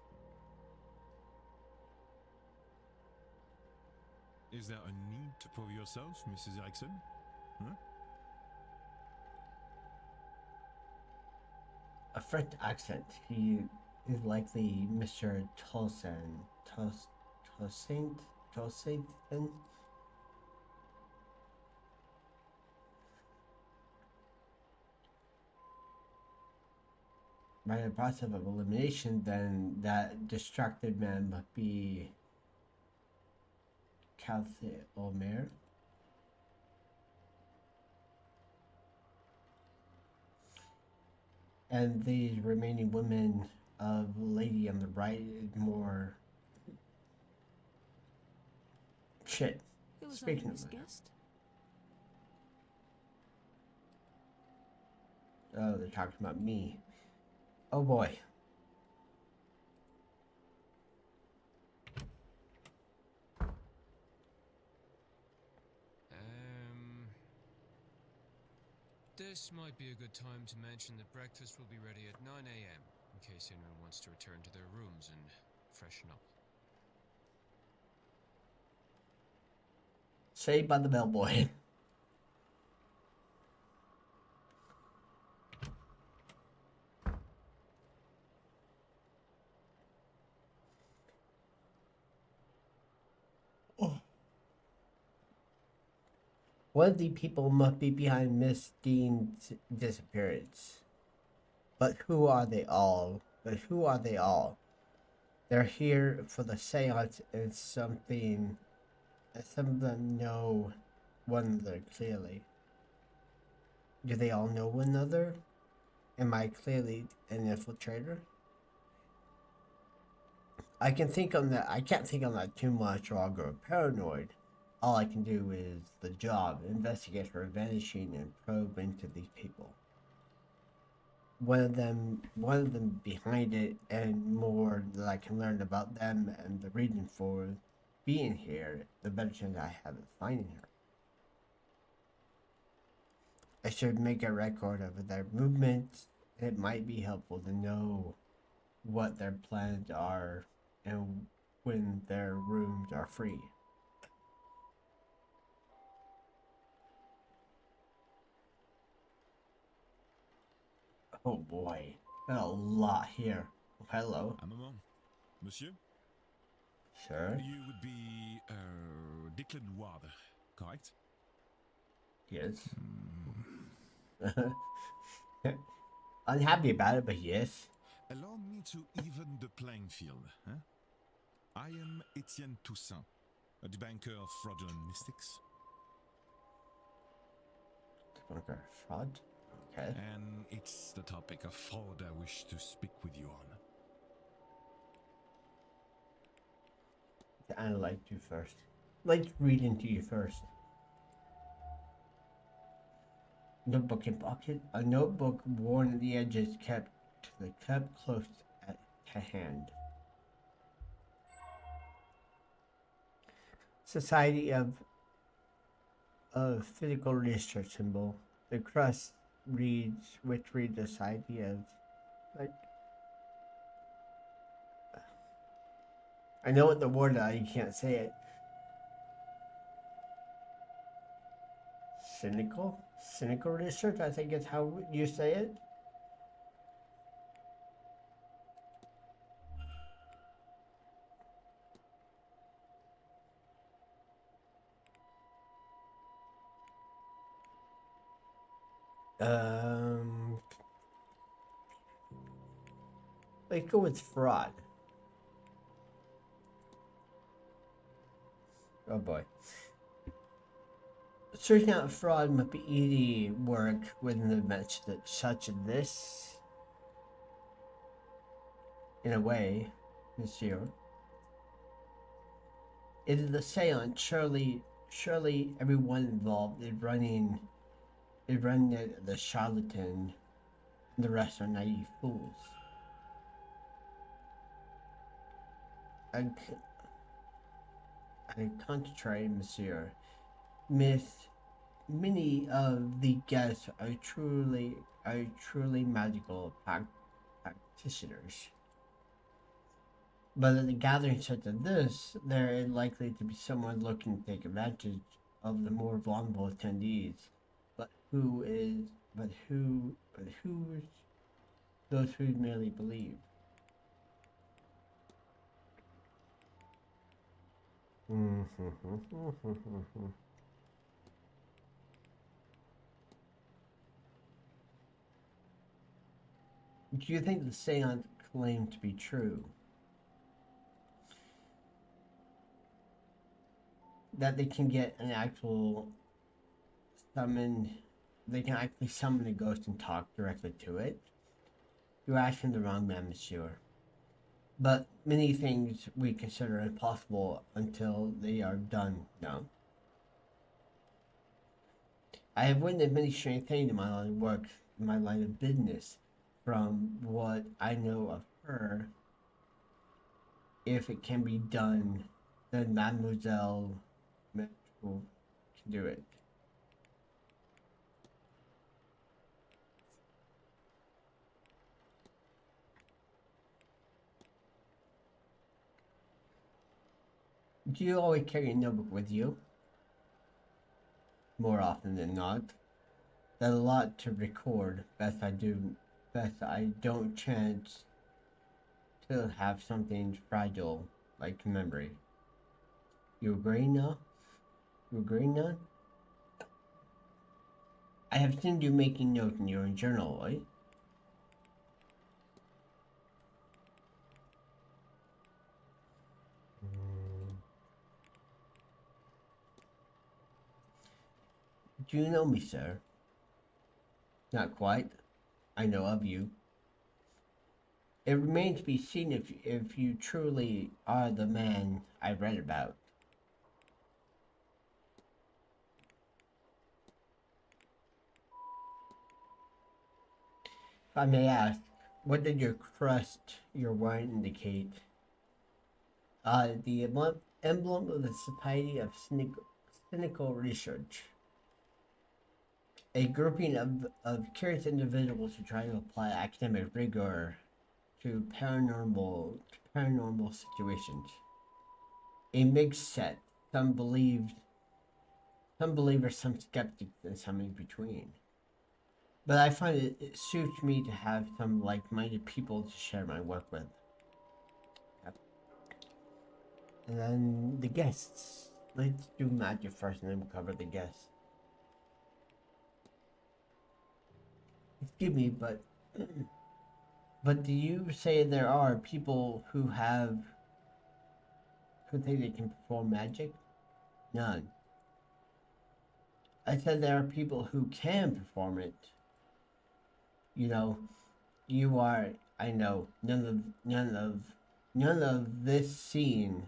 Is there a need to prove yourself, Mrs. Erickson? Huh? A French accent. He is likely Mr. Toussaint. By the process of elimination, then that distracted man must be Calthe Omer. And the remaining women of Lady on the right is more shit. Who was Speaking our of next that. guest? Oh, they're talking about me. Oh boy. This might be a good time to mention that breakfast will be ready at 9 a.m. in case anyone wants to return to their rooms and freshen up. Saved by the bellboy. One of the people must be behind Miss Dean's disappearance. But who are they all? They're here for the seance and something. Some of them know one another clearly. Do they all know one another? Am I clearly an infiltrator? I can't think on that too much or I'll go paranoid. All I can do is the job, investigate for vanishing and probe into these people. One of them behind it, and more that I can learn about them and the reason for being here, the better chance I have of finding her. I should make a record of their movements. It might be helpful to know what their plans are and when their rooms are free. Oh boy, there's a lot here. Hello. Un moment. Monsieur? Sure. You would be, Declan Ward, correct? Yes. Unhappy about it, but yes. Allow me to even the playing field, huh? I am Etienne Toussaint, a debunker of fraudulent mystics. Debunker fraud? Okay. And it's the topic of fraud I wish to speak with you on. I like you first. Let's read into you first. Notebook in pocket. A notebook worn at the edges kept close to hand. Society of Physical Research symbol. The crest reads, which reads the Society of Like, I know what the word is, you can't say it. Cynical? Cynical research, I think is how you say it. Let's go with fraud. Oh boy. Searching out fraud might be easy work with an event such as this. In a way, monsieur. It is a seance. Surely everyone involved is running the charlatan, and the rest are naive fools. I contrary, monsieur. Many of the guests are truly magical practitioners. But at a gathering such as this, there is likely to be someone looking to take advantage of the more vulnerable attendees. But who's those who merely believe? Do you think the seance claimed to be true? That they can get an actual they can actually summon a ghost and talk directly to it? You're asking the wrong man, monsieur. But many things we consider impossible until they are done, no? I have witnessed many strange things in my line of work, in my line of business. From what I know of her, if it can be done, then Mademoiselle Metro can do it. Do you always carry a notebook with you? More often than not. That's a lot to record. Best I don't chance to have something fragile like memory. You agree now? You agree now? I have seen you making notes in your journal, right? Do you know me, sir? Not quite. I know of you. It remains to be seen if you truly are the man I read about. If I may ask, what did your crest, your wine indicate? The emblem of the Society of Cynical Research. A grouping of curious individuals who try to apply academic rigor to paranormal situations. A mixed set. Some believers, some skeptics, and some in between. But I find it suits me to have some like-minded people to share my work with. Yep. And then the guests. Let's do magic first and then we'll cover the guests. Excuse me, but do you say there are people who think they can perform magic? None. I said there are people who can perform it. You know, you are. I know none of this scene.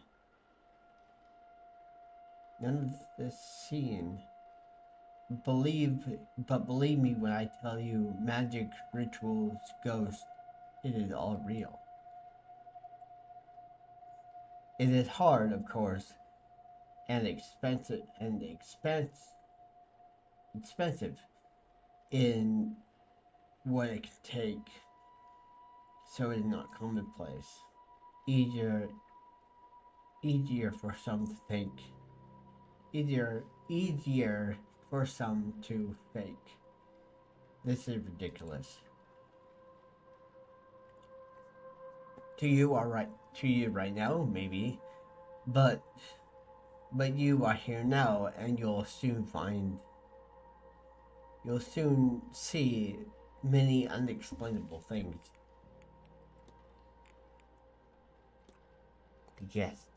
Believe me when I tell you, magic, rituals, ghosts, it is all real. It is hard, of course, and expensive in what it can take so it's not commonplace. Easier for some to think. Easier for some to fake. This is ridiculous. To you right now, maybe, but you are here now, and you'll soon see many unexplainable things. Yes.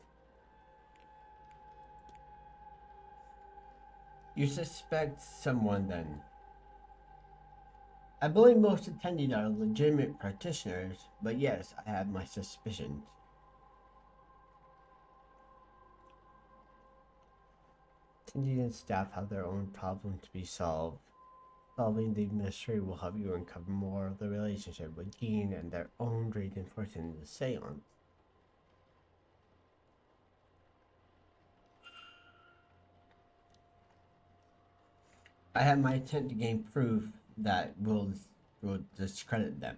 You suspect someone then? I believe most attendees are legitimate practitioners, but yes, I have my suspicions. Attendees and staff have their own problems to be solved. Solving the mystery will help you uncover more of the relationship with Dean and their own reason for attending the seance. I have my attempt to gain proof that will discredit them.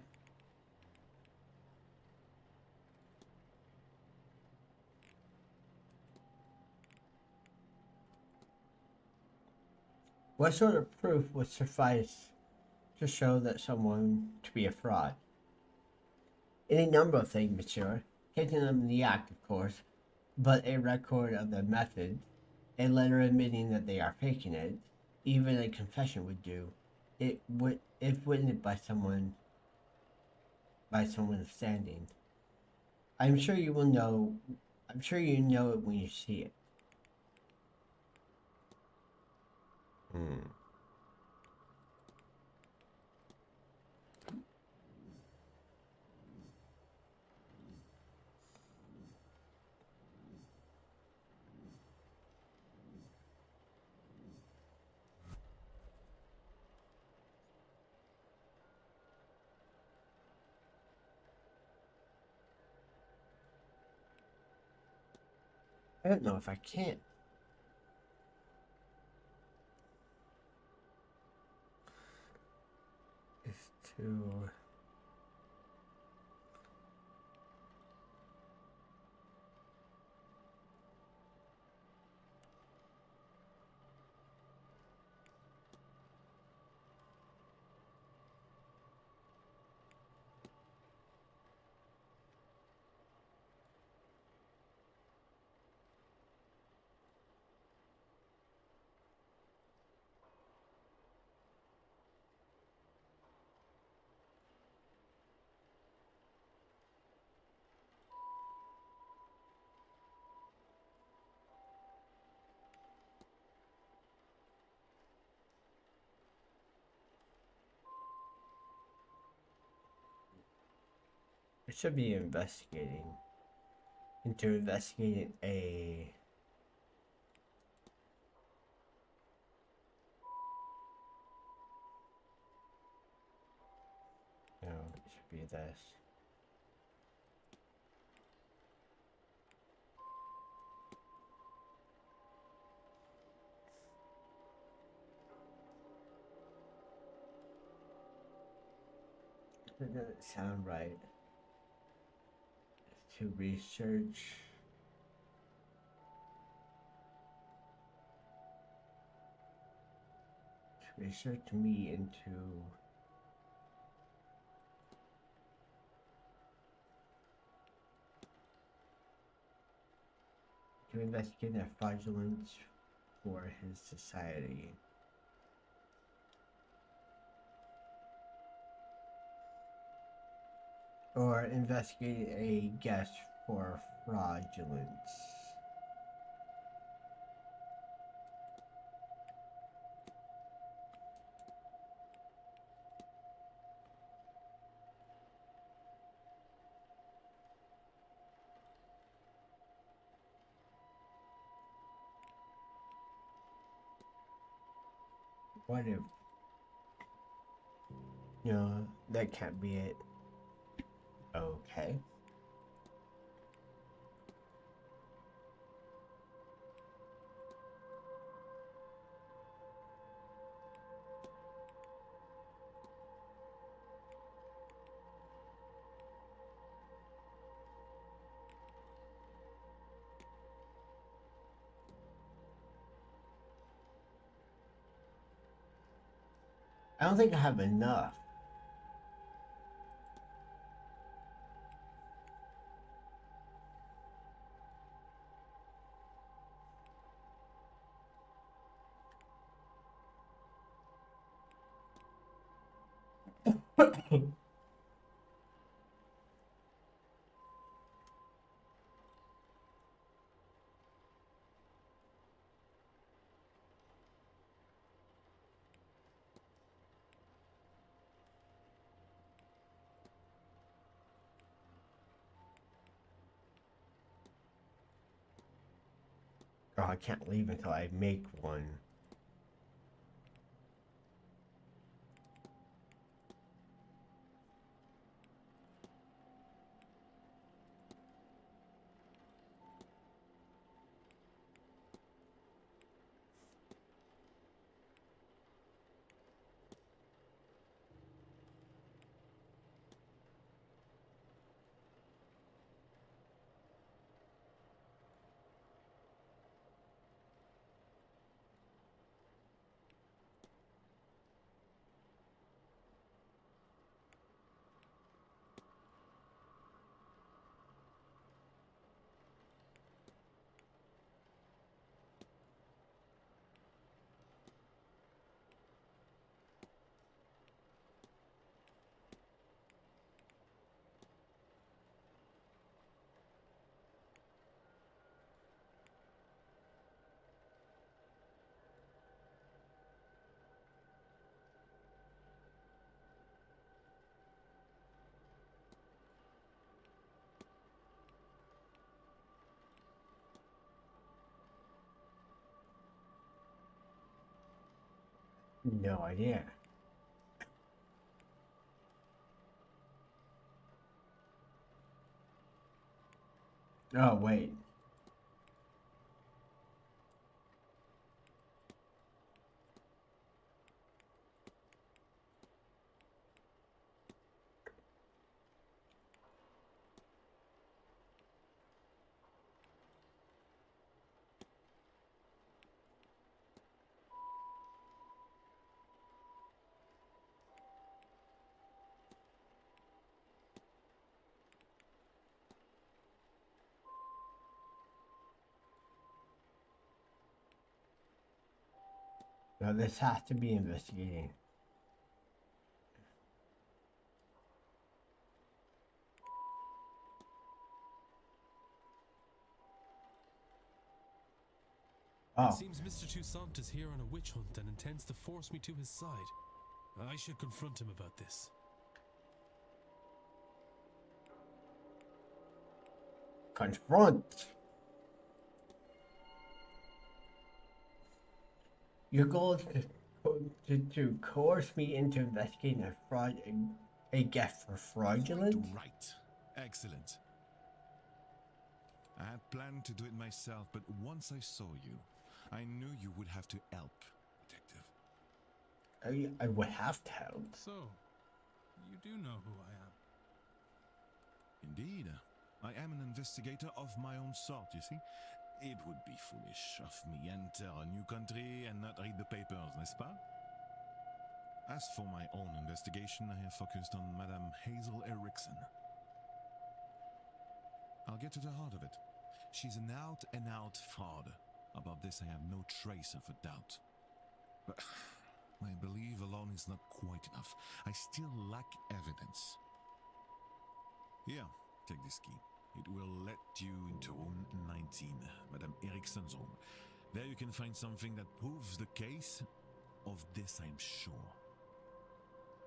What sort of proof would suffice to show that someone to be a fraud? Any number of things, monsieur. Taking them in the act, of course, but a record of their method, a letter admitting that they are faking it, even a confession would do. It would, if witnessed by someone of standing. I'm sure you know it when you see it. I don't know if I can. It's to... It should be investigating a... No, it should be this. That doesn't sound right. To research... research me into... to investigate their fraudulence for his society. Or investigate a guest for fraudulence. What if... No, that can't be it. Okay. I don't think I have enough. Oh, I can't leave until I make one. No idea. Oh, wait. No, this has to be investigating. Oh. It seems Mr. Toussaint is here on a witch hunt and intends to force me to his side. I should confront him about this. Confront. Your goal is to coerce me into investigating a fraud, a guest for fraudulent. Right. Excellent. I had planned to do it myself, but once I saw you, I knew you would have to help, Detective. I would have to help. So, you do know who I am? Indeed. I am an investigator of my own sort, you see. It would be foolish of me enter a new country and not read the papers, n'est-ce pas? As for my own investigation, I have focused on Madame Hazel Erickson. I'll get to the heart of it. She's an out-and-out fraud. About this I have no trace of a doubt. But my belief alone is not quite enough. I still lack evidence. Here, take this key. It will let you into room 19, Madame Erickson's room. There you can find something that proves the case. Of this I'm sure.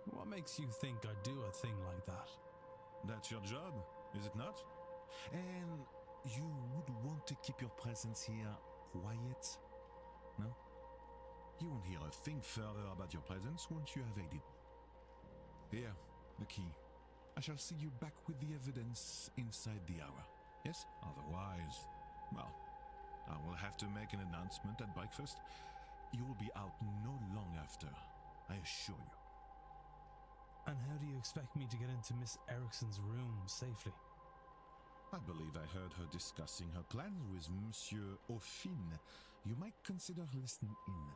What makes you think I'd do a thing like that? That's your job, is it not? And you would want to keep your presence here quiet? No? You won't hear a thing further about your presence once you have aided. Here, the key. I shall see you back with the evidence inside the hour. Yes? Otherwise, well, I will have to make an announcement at breakfast. You will be out no long after, I assure you. And how do you expect me to get into Miss Erickson's room safely? I believe I heard her discussing her plans with Monsieur Aufine. You might consider listening in.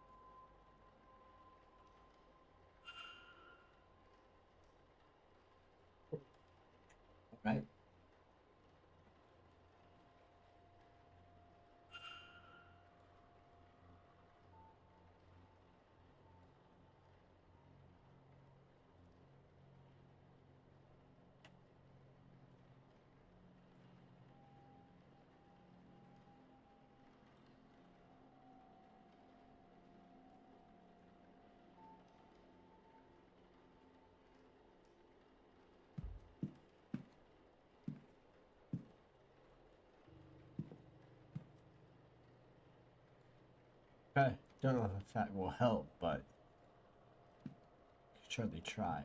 I don't know if that will help, but surely try.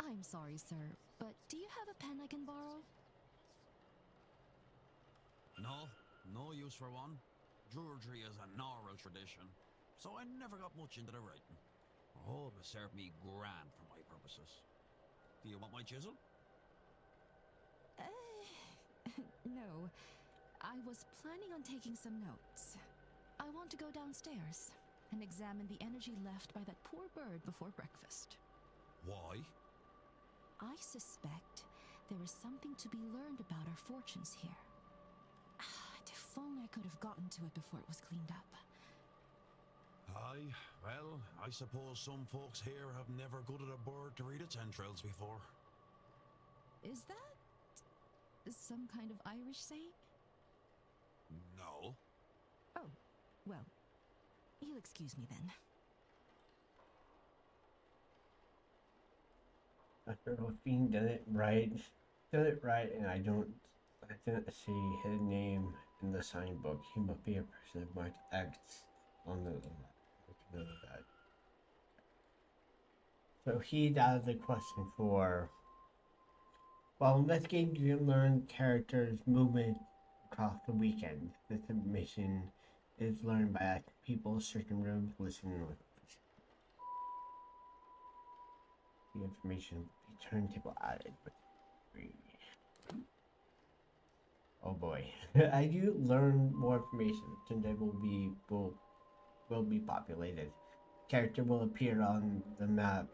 I'm sorry, sir, but do you have a pen I can borrow? No, no use for one. Drudgery is an oral tradition, so I never got much into the writing. I hope it served me grand for my purposes. Do you want my chisel? No. I was planning on taking some notes. I want to go downstairs and examine the energy left by that poor bird before breakfast. Why? I suspect there is something to be learned about our fortunes here. If only I could have gotten to it before it was cleaned up. Aye, well, I suppose some folks here have never gutted a bird to read its entrails before. Is that some kind of Irish saying? No. Oh, well, you'll excuse me then. Dr. Hoffine did it right. And I didn't see his name in the sign book. He must be a person that marked X on the that. So he's out of the question for. While investigating, you can learn characters' movement across the weekend. This information is learned by asking people, searching rooms, listening. The information, the turntable added. Oh boy. As you learn more information, the turntable will be populated. Character will appear on the map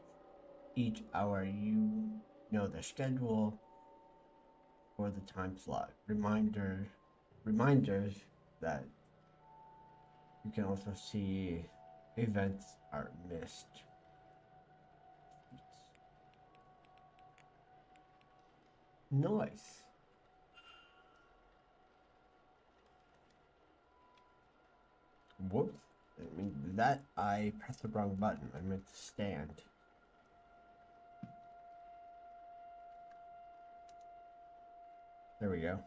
each hour. You know the schedule for the time slot. Reminders that you can also see events are missed. Nice. Whoops. I mean, that I pressed the wrong button. I meant to stand. There we go.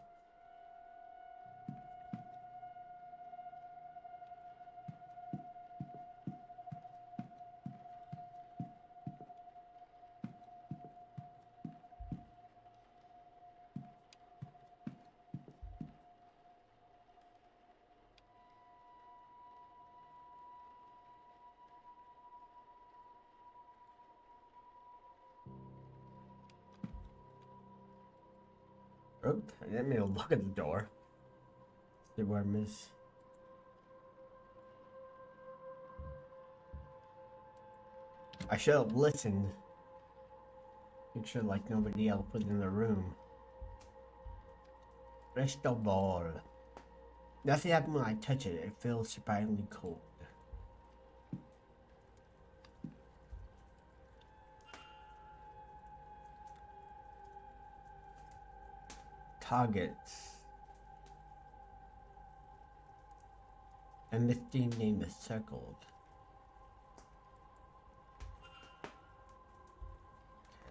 Oops, I didn't mean to look at the door. See where I miss. I should have listened. Make sure like nobody else was in the room. Crystal ball. Nothing happens when I touch it. It feels surprisingly cold. Targets. A misty name is circled.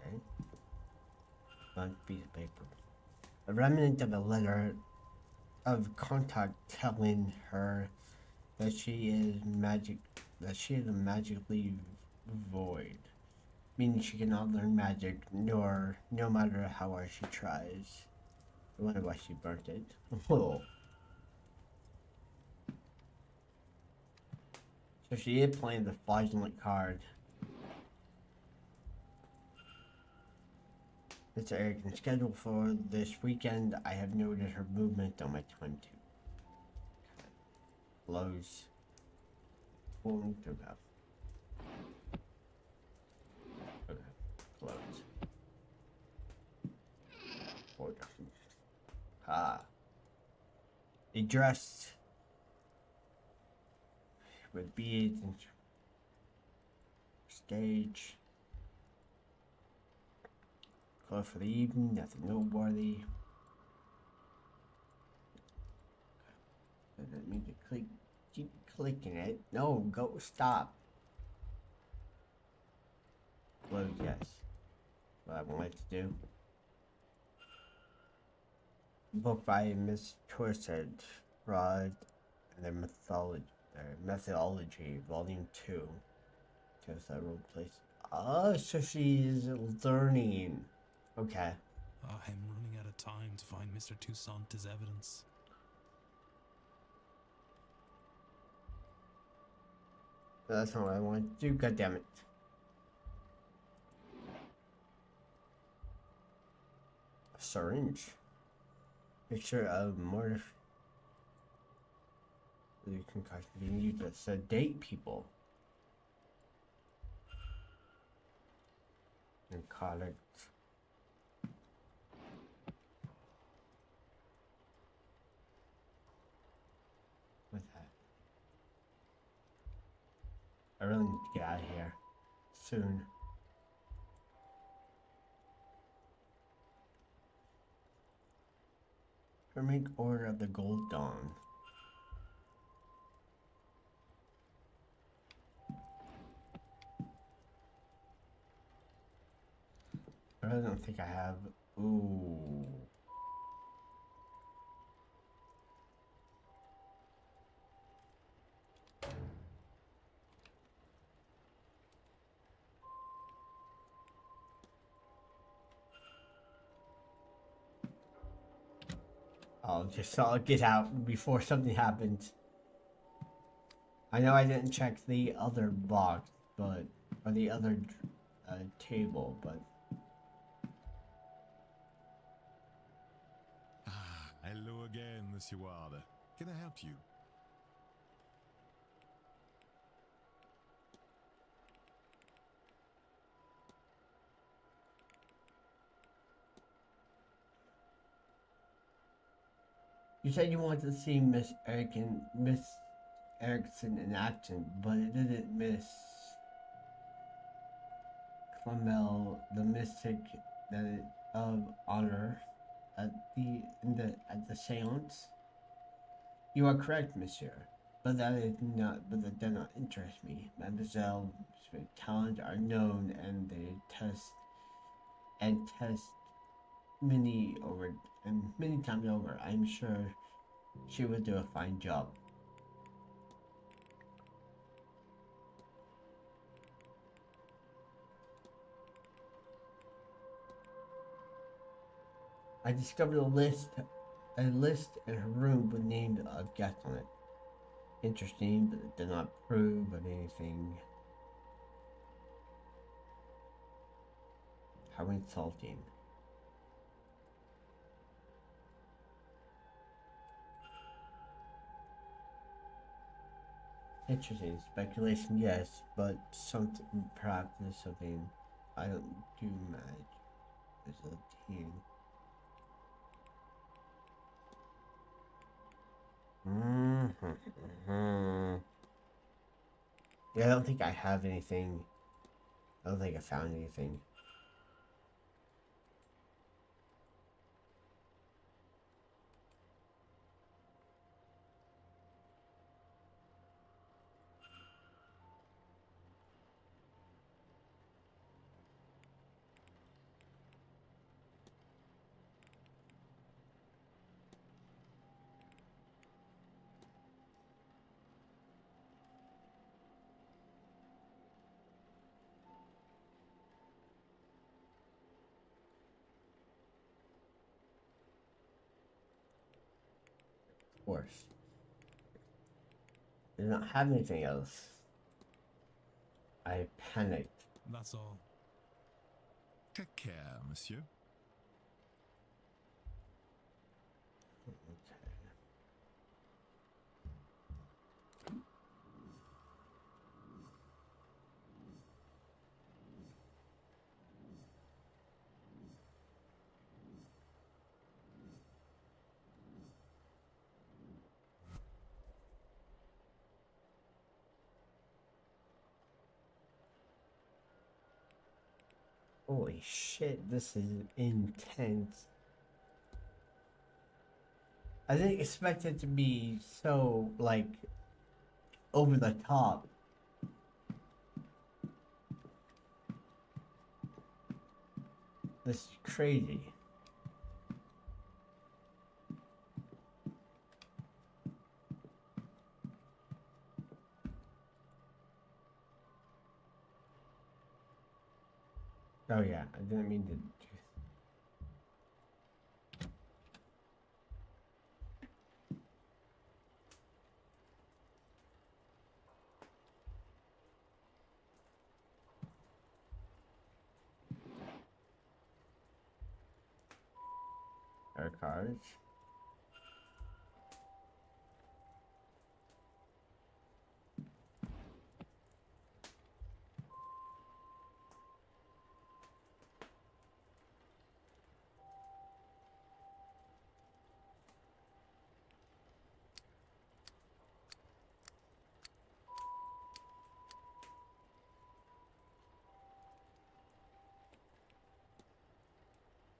Okay. Blank piece of paper. A remnant of a letter of contact telling her that she is a magically void. Meaning she cannot learn magic, no matter how hard she tries. I wonder why she burnt it. Oh. So she is playing the fraudulent card. Mr. Erickson scheduled for this weekend. I have noted her movement on my time too. Close. Boom to go. Okay. Close. Order. Ah. A dress with beads and stage. Close for the evening, nothing noteworthy. I didn't mean to keep clicking it. No, go stop. yes, what I wanted to do. Book by Miss Torset, Fraud and their Methodology, Volume 2. Just that role place. Oh, so she's learning. Okay. I'm running out of time to find Mr. Toussaint's evidence. That's not what I want to do, goddammit. A syringe. Picture of mortar. The concoction being used to sedate people. Narcotics. What's that? I really need to get out of here soon. Make order of the Gold Dawn. I really don't think I have. Ooh. I'll get out before something happens. I know I didn't check the other box, or the other table, but. Hello again, Monsieur Ward. Can I help you? You said you wanted to see Miss Erickson in action, but it didn't miss Clamel, the mystic of honor at the Seance. You are correct, Monsieur, but that does not interest me. Mademoiselle's talents are known, and they test many times over. I'm sure she will do a fine job. I discovered a list in her room with named guests on it. Interesting, but it did not prove anything. How insulting. Interesting speculation, yes, but perhaps there's something I don't do much as a team. Yeah, I don't think I have anything. I don't think I found anything. Of course. I did not have anything else. I panicked. That's all. Take care, monsieur. Holy shit, this is intense. I didn't expect it to be so, like, over the top. This is crazy. Oh yeah, I didn't mean to. Our cards.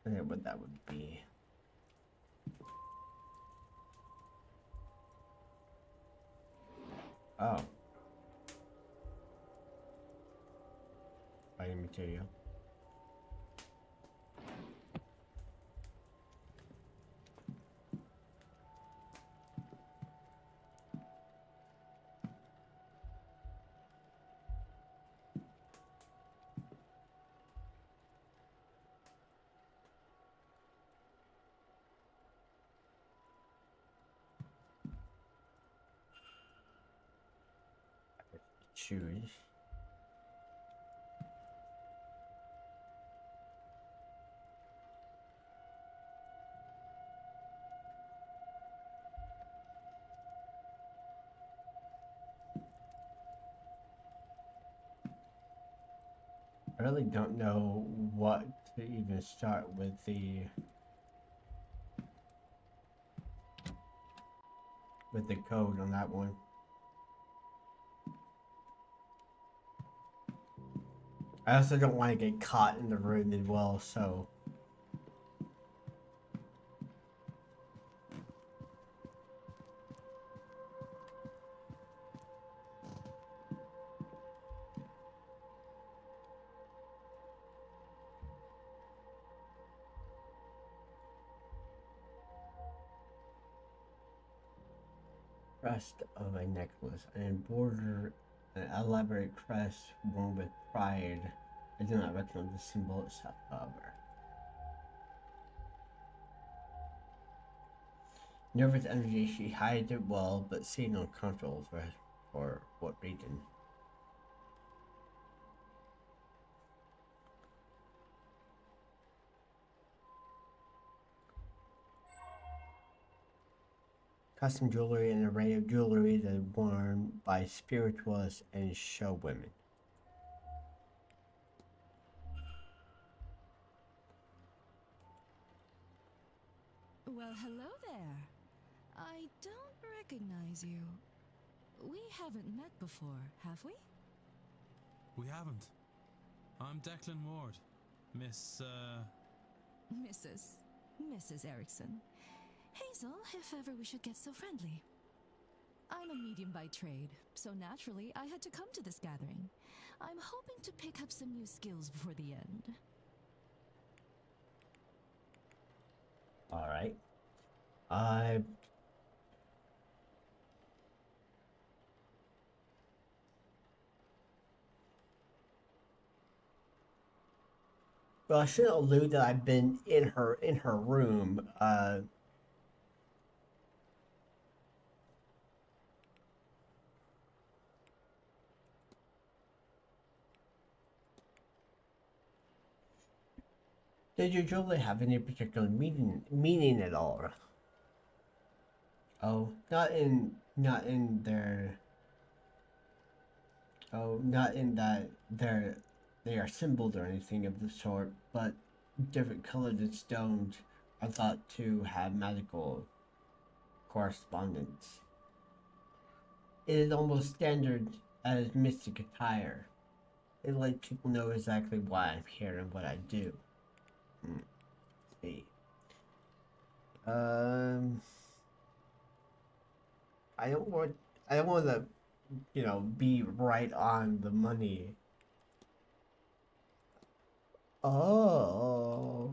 I forget what that would be. Oh. Fighting material. Choose. I really don't know what to even start with the code on that one. I also don't want to get caught in the room as well, so crest of a necklace, an embroidered, an elaborate crest worn with pride. I do not recognize the symbol itself, however. Nervous energy, she hides it well, but seemed uncomfortable for what reason? Custom jewelry, an array of jewelry that is worn by spiritualists and show women. Well, hello there. I don't recognize you. We haven't met before, have we? We haven't. I'm Declan Ward. Mrs. Erickson. Hazel, if ever we should get so friendly. I'm a medium by trade, so naturally I had to come to this gathering. I'm hoping to pick up some new skills before the end. Alright. Well, I should allude that I've been in her room. Did your jewelry have any particular meaning at all? Oh, not in their. Oh, not in that they are symbols or anything of the sort, but different colored stones are thought to have magical correspondence. It is almost standard as mystic attire. It lets people know exactly why I'm here and what I do. Let's see. I don't want to, be right on the money. Oh.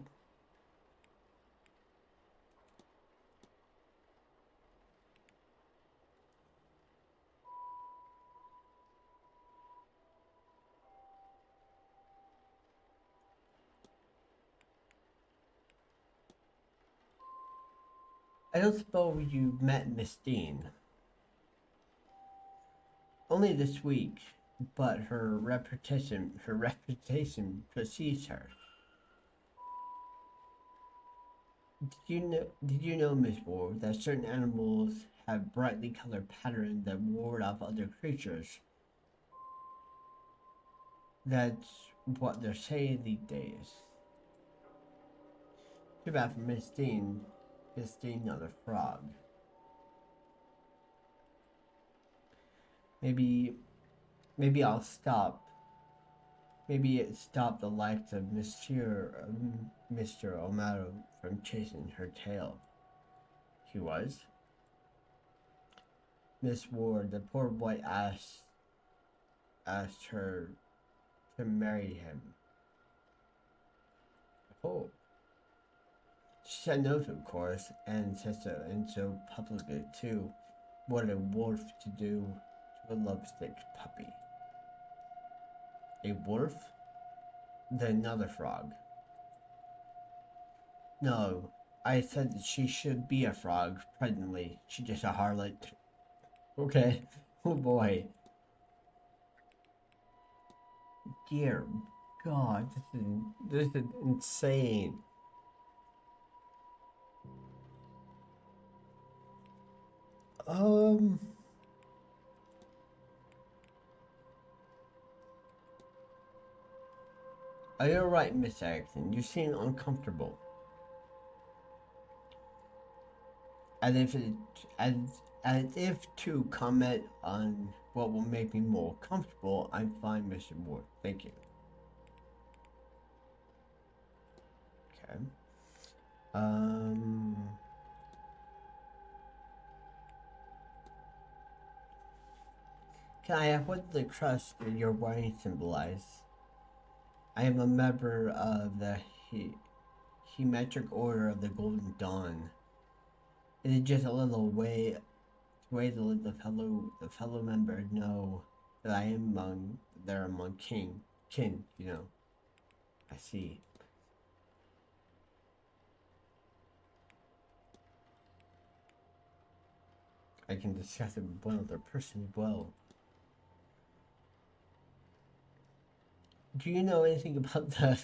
I don't suppose you met Miss Dean. Only this week, but her reputation precedes her. Did you know, Miss Ward, that certain animals have brightly colored patterns that ward off other creatures? That's what they're saying these days. Too bad for Miss Dean. Miss Dean, not a frog. Maybe I'll stop. Maybe it stopped the likes of Mr. O'Mara from chasing her tail. He was. Miss Ward, the poor boy asked her to marry him. Oh. She said no to, of course, and said so, and so publicly too. What a wolf to do to a lovesick puppy. A wolf? Then another frog. No, I said that she should be a frog presently. She's just a harlot. Okay. Oh boy. Dear God, this is insane. Are you alright, Miss Erickson? You seem uncomfortable. As if to comment on what will make me more comfortable, I'm fine, Mr. Ward. Thank you. Okay. Can I ask what the crest you're wearing symbolize? I am a member of the Hemetric Order of the Golden Dawn. It is just a little way to let the fellow member know that I am among kin, you know. I see. I can discuss it with one other person as well. Do you know anything about the...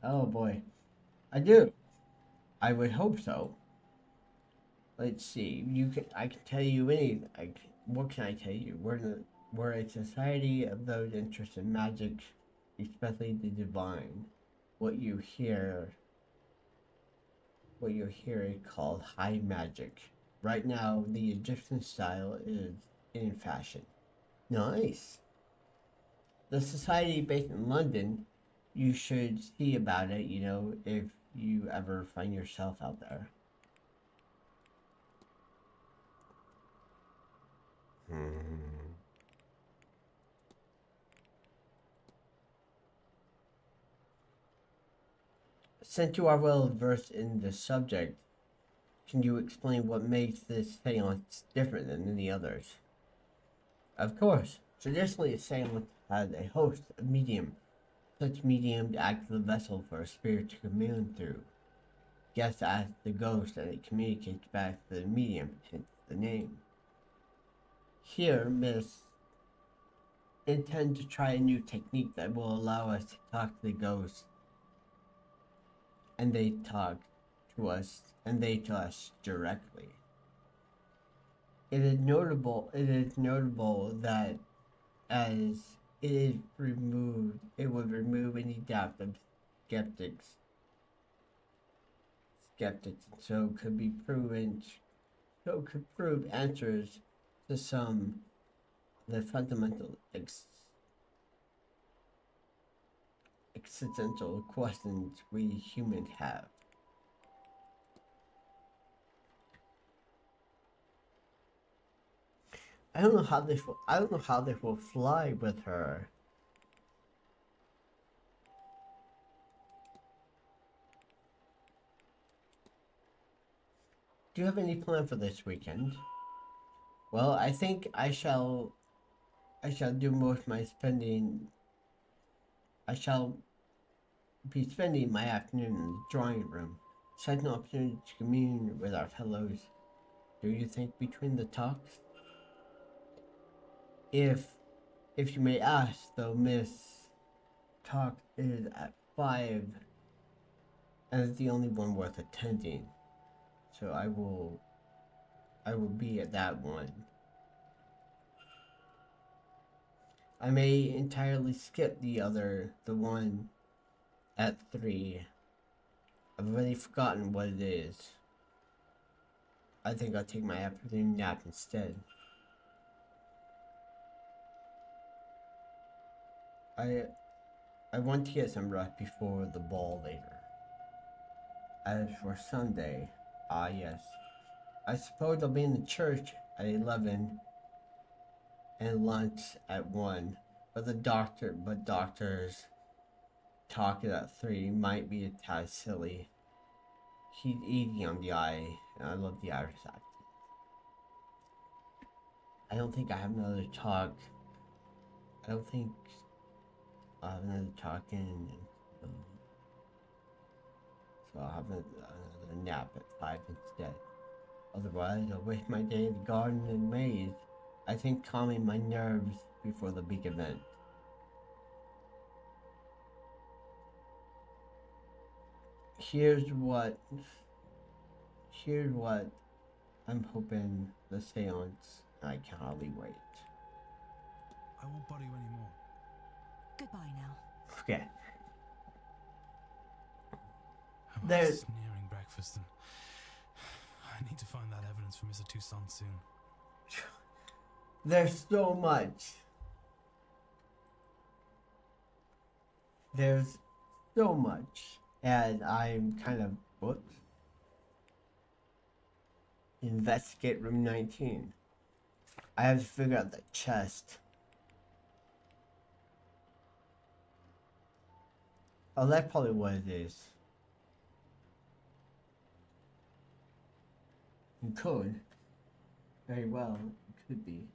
Oh boy. I do. I would hope so. Let's see. I can tell you anything. What can I tell you? We're a society of those interested in magic, especially the divine. What you hear is called high magic. Right now, the Egyptian style is in fashion. Nice. The society based in London, you should see about it, you know, if you ever find yourself out there. Since you are well versed in the subject, can you explain what makes this seance different than any others? Of course. Traditionally, a seance had a host, a medium. Such medium acts as a vessel for a spirit to commune through. Guests ask the ghost and it communicates back to the medium, hence the name. Here, Miss intend to try a new technique that will allow us to talk to the ghost, and they talk to us, directly. It is notable that as it would remove any doubt of skeptics, so could prove answers to some of the fundamental existential questions we humans have. I don't know how this will fly with her. Do you have any plan for this weekend? Well, I think I shall do most of my spending. I shall be spending my afternoon in the drawing room. such an opportunity to commune with our fellows. Do you think between the talks? If you may ask, though, Miss Talk is at 5 and is the only one worth attending. So I will be at that one. I may entirely skip the one at 3. I've already forgotten what it is. I think I'll take my afternoon nap instead. I want to get some rest before the ball later. As for Sunday, yes. I suppose I'll be in the church at 11 and lunch at 1. But doctors talking at 3 might be a tad silly. He's easy on the eye, and I love the Irish accent. I don't think I have another talk. I don't think I'll have another talk in. So I'll have another nap at 5 instead. Otherwise, I'll waste my day in the garden and maze. I think calming my nerves before the big event. Here's what I'm hoping the seance. I can hardly wait. I won't bother you anymore. Goodbye now. Okay. It's nearing breakfast and I need to find that evidence for Mr. Toussaint soon. There's so much. There's so much. And I'm kind of, whoops. Investigate room 19. I have to figure out the chest. Oh, that's probably what it is. It could. Very well, it could be.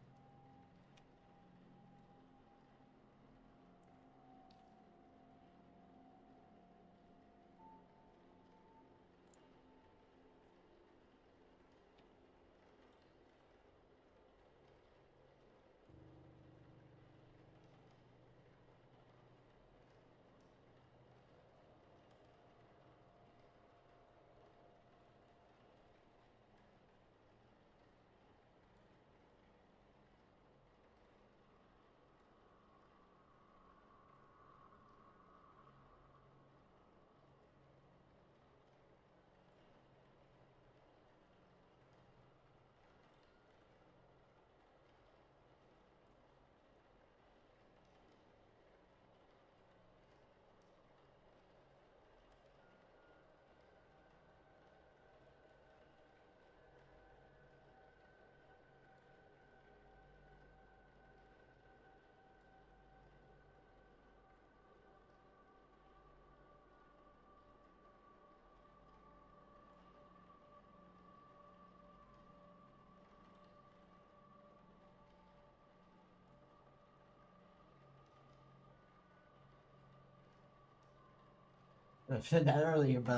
I said that earlier, but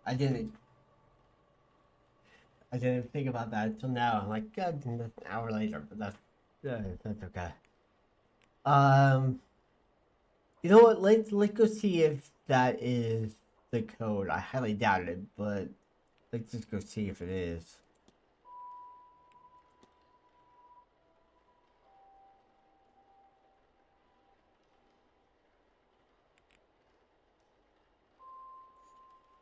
I didn't think about that until now. I'm like, God, an hour later, but that's okay. You know what? Let's go see if that is the code. I highly doubt it, but let's just go see if it is.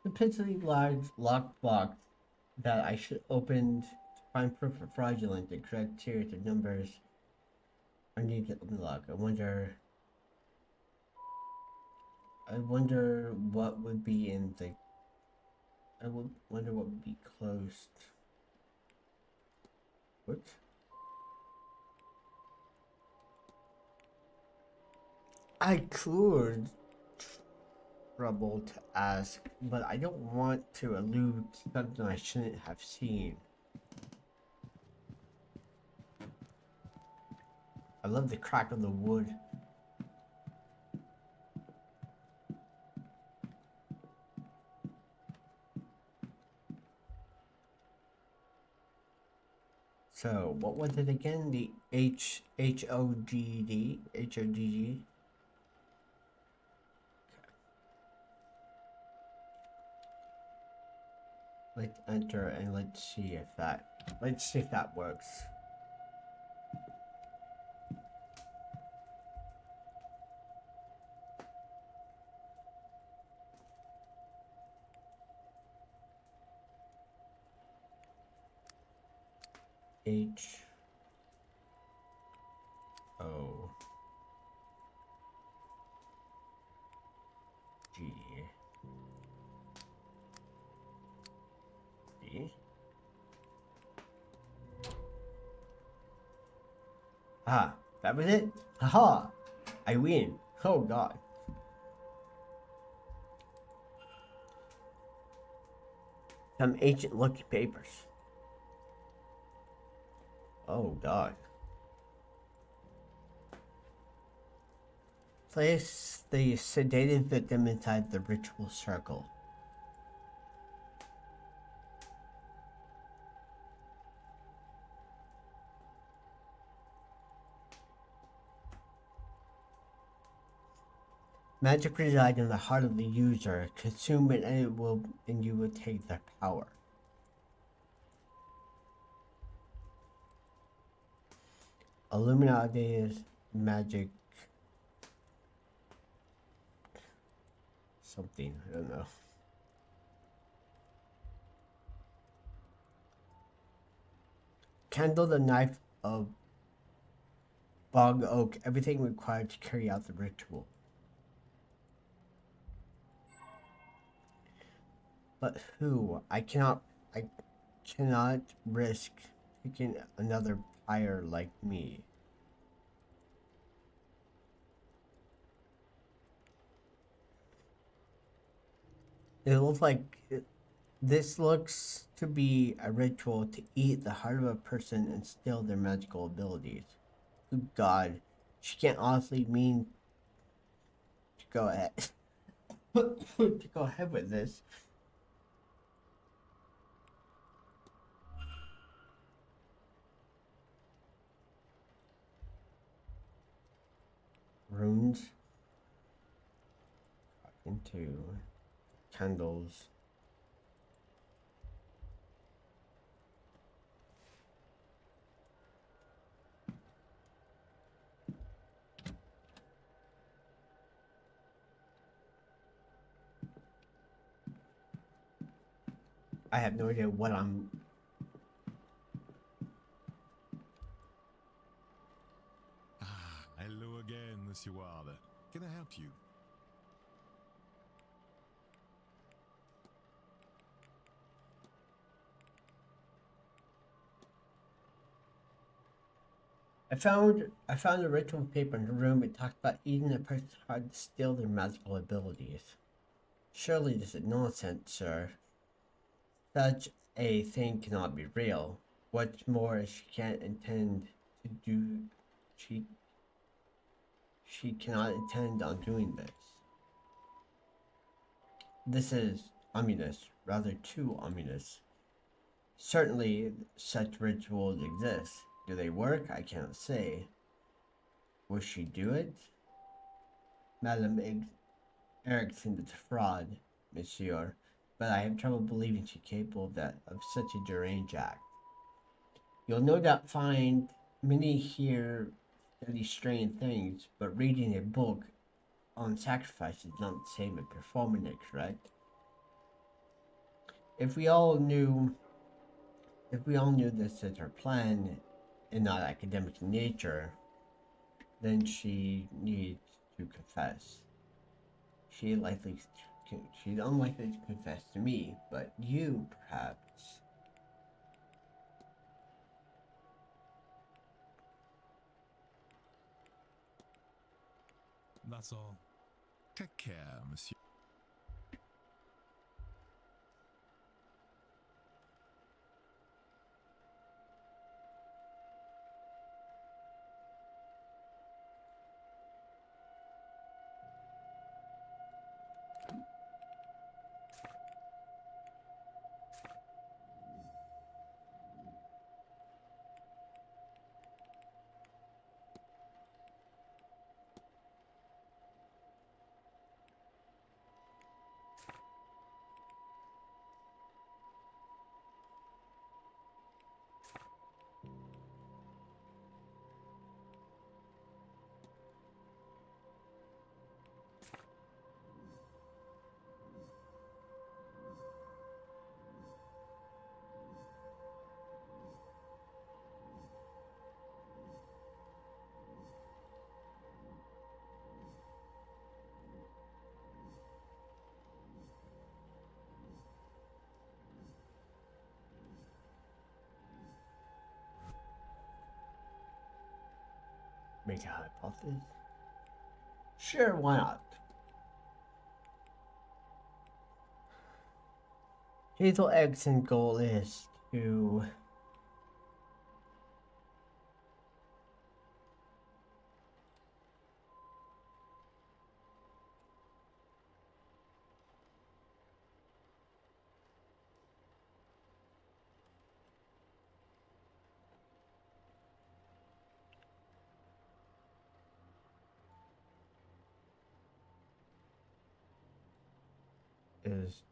The potentially large lockbox that I should open to find proof of fraudulent. The correct series of numbers are needed to open the lock. I wonder what would be in the. I would wonder what would be closed. What? I could trouble to ask, but I don't want to allude to something I shouldn't have seen. I love the crack of the wood. So what was it again? The HOGD. Let's enter and let's see if that works. H O G D. Ah, that was it? Haha! I win. Oh god. Some ancient lucky papers. Oh god. Place the sedated victim inside the ritual circle. Magic resides in the heart of the user. Consume it and you will take their power. Illuminati's magic something, I don't know. Candle the knife of bog oak, everything required to carry out the ritual. But who? I cannot risk picking another pyre like me. This looks to be a ritual to eat the heart of a person and steal their magical abilities. Good God, she can't honestly mean to go ahead to go ahead with this. Runes into candles. I have no idea what I'm... Hello again, Monsieur Ward. Can I help you? I found a ritual paper in the room. It talked about eating a person's heart to steal their magical abilities. Surely this is nonsense, sir. Such a thing cannot be real. What's more, she can't intend to do... She cannot intend on doing this. This is ominous, rather too ominous. Certainly, such rituals exist. Do they work? I can't say. Will she do it? Madame Erickson is a fraud, monsieur, but I have trouble believing she's capable of such a deranged act. You'll no doubt find many here study strange things, but reading a book on sacrifice is not the same as performing it, correct? If we all knew this is her plan and not academic in nature, then she needs to confess. She's unlikely to confess to me, but you, perhaps. That's all. Take care, monsieur. Make a hypothesis? Sure, why not? Hazel Erickson's goal is to is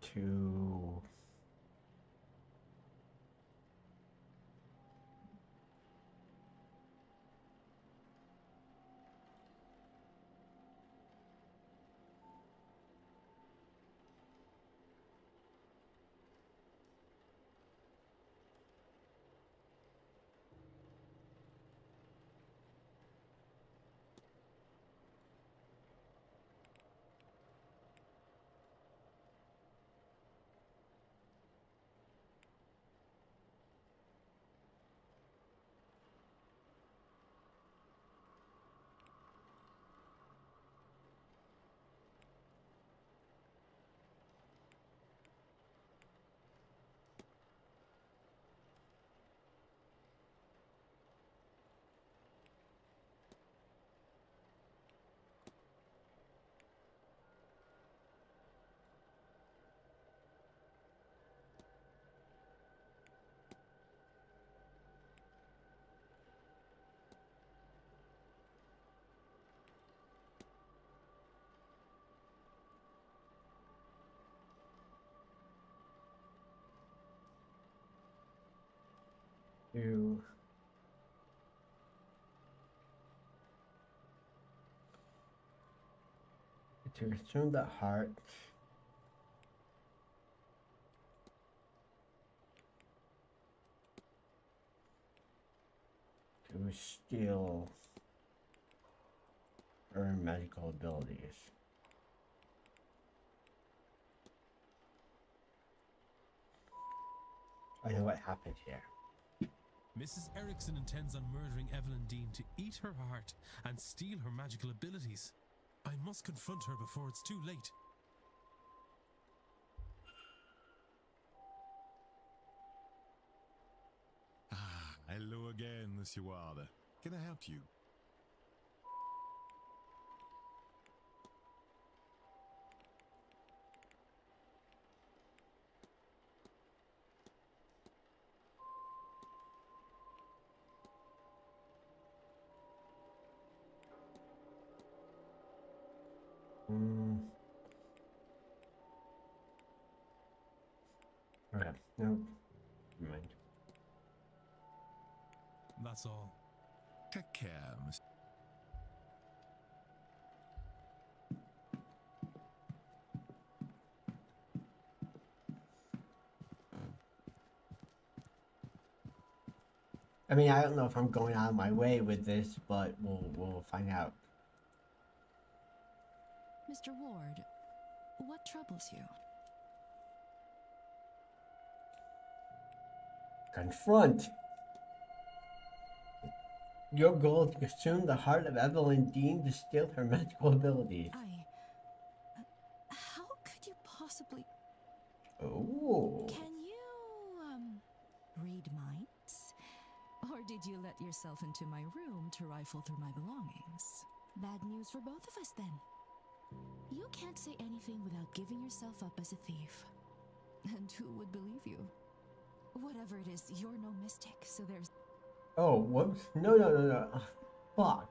to assume the heart to steal her magical abilities. I know what happened here. Mrs. Erickson intends on murdering Evelyn Dean to eat her heart and steal her magical abilities. I must confront her before it's too late. Ah, hello again, Monsieur Ward. Can I help you? Okay, no, never mind. That's all. Take care, Monsieur. I mean, I don't know if I'm going out of my way with this, but we'll find out. Mr. Ward, what troubles you? Confront. Your goal is to consume the heart of Evelyn Dean to steal her magical abilities. How could you possibly... Oh. Can you, read minds? Or did you let yourself into my room to rifle through my belongings? Bad news for both of us, then. You can't say anything without giving yourself up as a thief. And who would believe you? Whatever it is, you're no mystic, so there's... Oh, whoops. No. Fuck.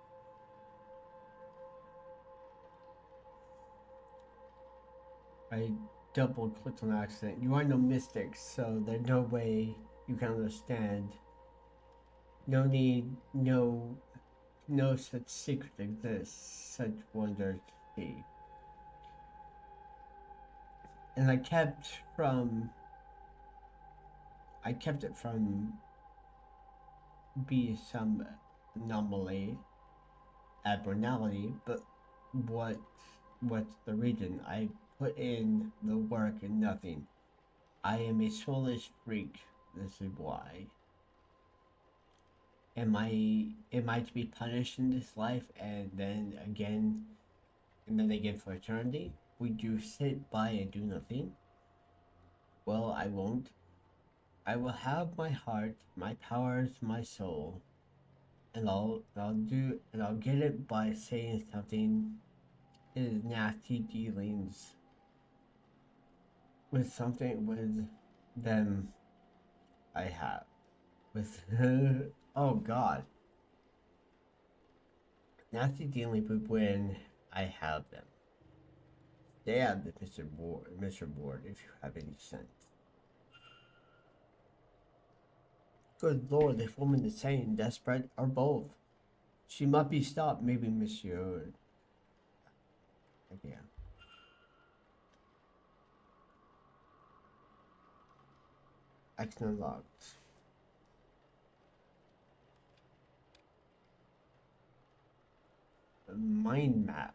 I double clicked on accident. You are no mystic, so there's no way you can understand. No need, no such secret exists, such wonders be. And I kept it from be some anomaly, abnormality, but what's the reason? I put in the work and nothing. I am a soulless freak, this is why. Am I to be punished in this life and then again for eternity? Would you sit by and do nothing? Well, I won't. I will have my heart, my powers, my soul, and I'll get it by saying something. It is nasty dealings with something with them I have. With oh god. Nasty dealing with when I have them. Stay out of this, Mr. Ward, if you have any sense. Good lord, this woman is saying desperate or both. She must be stopped, maybe, monsieur. Yeah. Action unlocked. A mind map.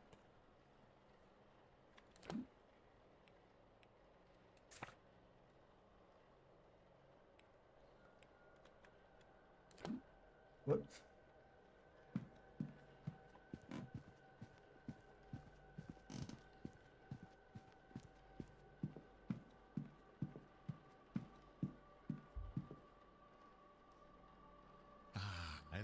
Whoops. I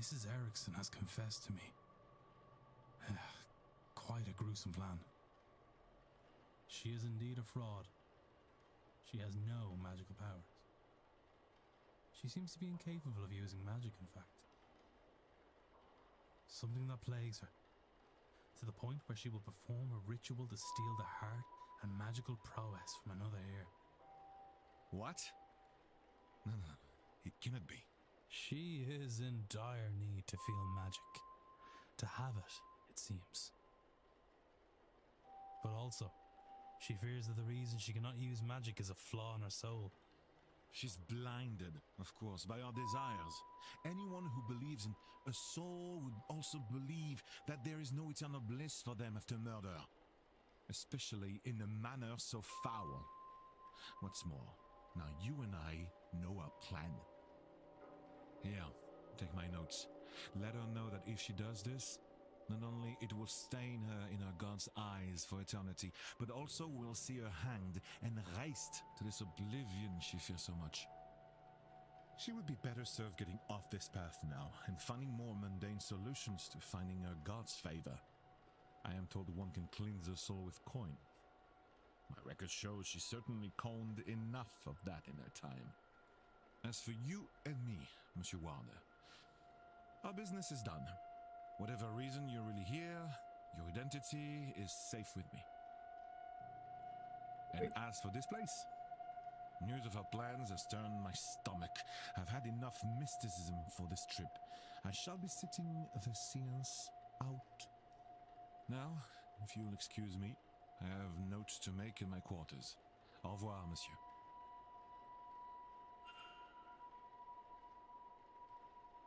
Mrs. Erickson has confessed to me. Quite a gruesome plan. She is indeed a fraud. She has no magical powers. She seems to be incapable of using magic, in fact. Something that plagues her, to the point where she will perform a ritual to steal the heart and magical prowess from another ear. What? No, it cannot be. She is in dire need to feel magic. To have it seems. But also, she fears that the reason she cannot use magic is a flaw in her soul. She's blinded, of course, by our desires. Anyone who believes in a soul would also believe that there is no eternal bliss for them after murder. Especially in a manner so foul. What's more, now you and I know our plan. Here, take my notes. Let her know that if she does this, not only it will stain her in her God's eyes for eternity, but also we'll see her hanged and raised to this oblivion she fears so much. She would be better served getting off this path now and finding more mundane solutions to finding her God's favor. I am told one can cleanse her soul with coin. My record shows she certainly coned enough of that in her time. As for you and me, Monsieur Warner, our business is done. Whatever reason you're really here, your identity is safe with me. And as for this place, news of our plans has turned my stomach. I've had enough mysticism for this trip. I shall be sitting the seance out. Now, if you'll excuse me, I have notes to make in my quarters. Au revoir, monsieur.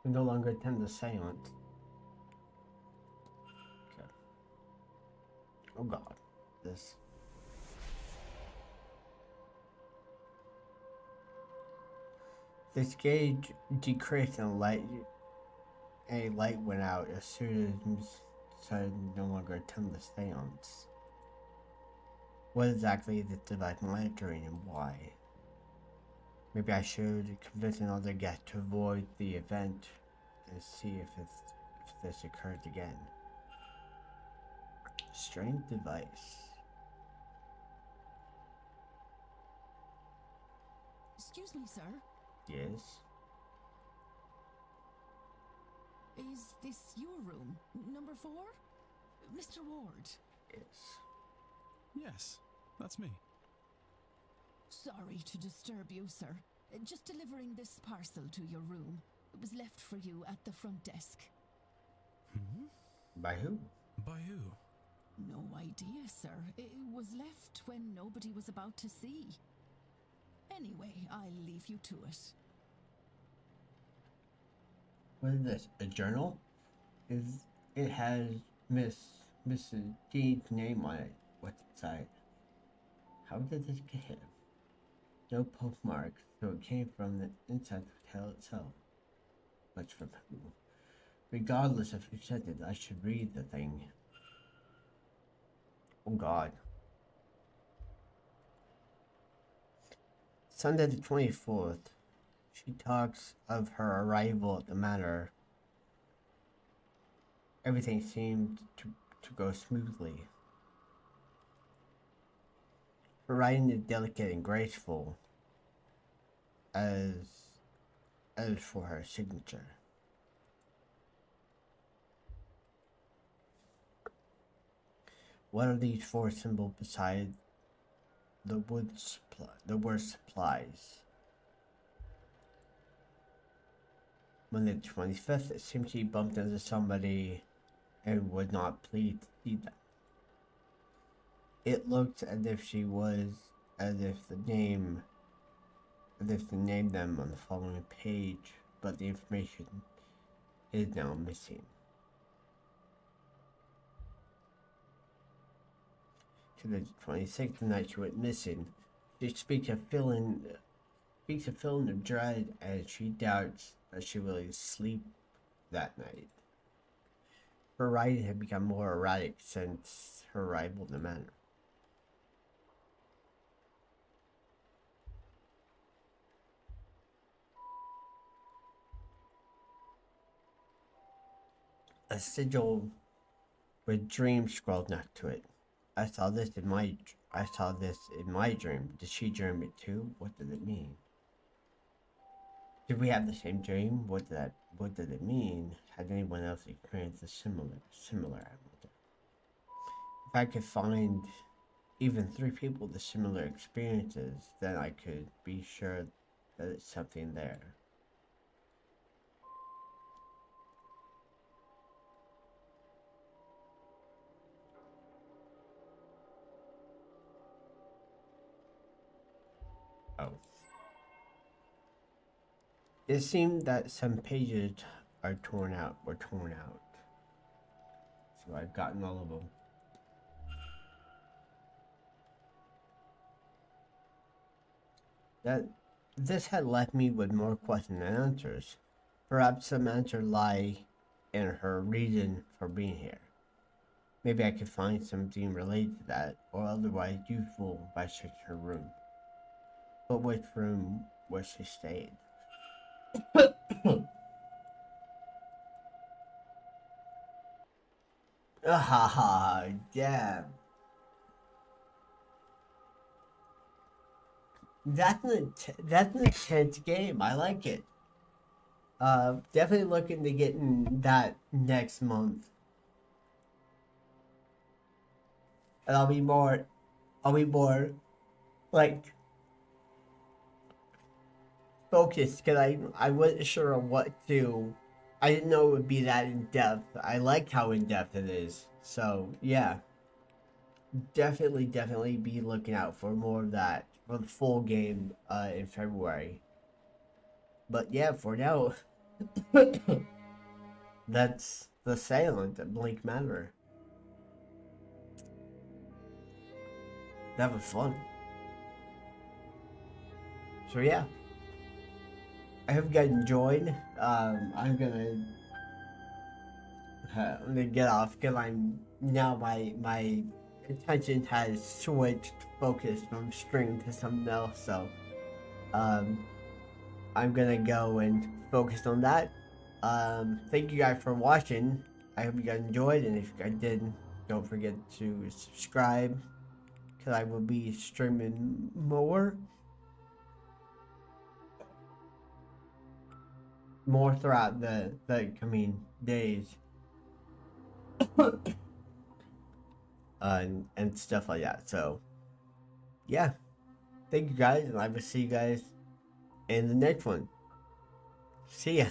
We no longer attend the seance. Okay. Oh god. This. This gauge decreased and a light went out as soon as Miss decided to no longer attend the seance. What exactly is this device monitoring and why? Maybe I should convince another guest to avoid the event and see if this occurs again. Strange device. Excuse me, sir. Yes. Is this your room? Number 4? Mr. Ward? Yes. Yes, that's me. Sorry to disturb you, sir. Just delivering this parcel to your room. It was left for you at the front desk. By who? By who? No idea, sir. It was left when nobody was about to see. Anyway, I'll leave you to it. What is this? A journal? It has Miss Mrs. D's name on it. What's inside? How did this get here? No postmark, so it came from the inside the hotel itself. But from who? Regardless of who sent it, I should read the thing. Oh God. Sunday the 24th. She talks of her arrival at the Manor. Everything seemed to go smoothly. Her writing is delicate and graceful, as for her signature. What are these four symbols beside the word supplies? Monday the 25th, it seemed she bumped into somebody and would not please to see them. It looked as if they named them on the following page, but the information is now missing. To the 26th, the night she went missing, she speaks of feeling of dread, and she doubts that she will sleep that night. Her writing had become more erratic since her arrival in the Manor. A sigil with dream scrawled next to it. I saw this in my dream. Did she dream it too? What did it mean? Did we have the same dream? What did it mean? Had anyone else experienced a similar? I wonder. If I could find even 3 people with similar experiences, then I could be sure that it's something there. Oh. It seemed that some pages were torn out. So I've gotten all of them. This had left me with more questions than answers. Perhaps some answer lie in her reason for being here. Maybe I could find something related to that, or otherwise useful by searching her room. But which room was she stayed? Ah, damn. That's an intense game. I like it. Definitely looking to get in that next month. And I'll be more like focused, because I wasn't sure on what to. I didn't know it would be that in depth. I like how in depth it is. So yeah, definitely be looking out for more of that for the full game in February. But yeah, for now, that's the Seance at BRINK Manor. That was fun. So yeah, I hope you guys enjoyed. I'm gonna get off because I'm now my attention has switched focus from stream to something else. So I'm gonna go and focus on that. Thank you guys for watching. I hope you guys enjoyed, and if you guys did, don't forget to subscribe, because I will be streaming more throughout the coming days. And stuff like that. So yeah, thank you guys, and I will see you guys in the next one. See ya.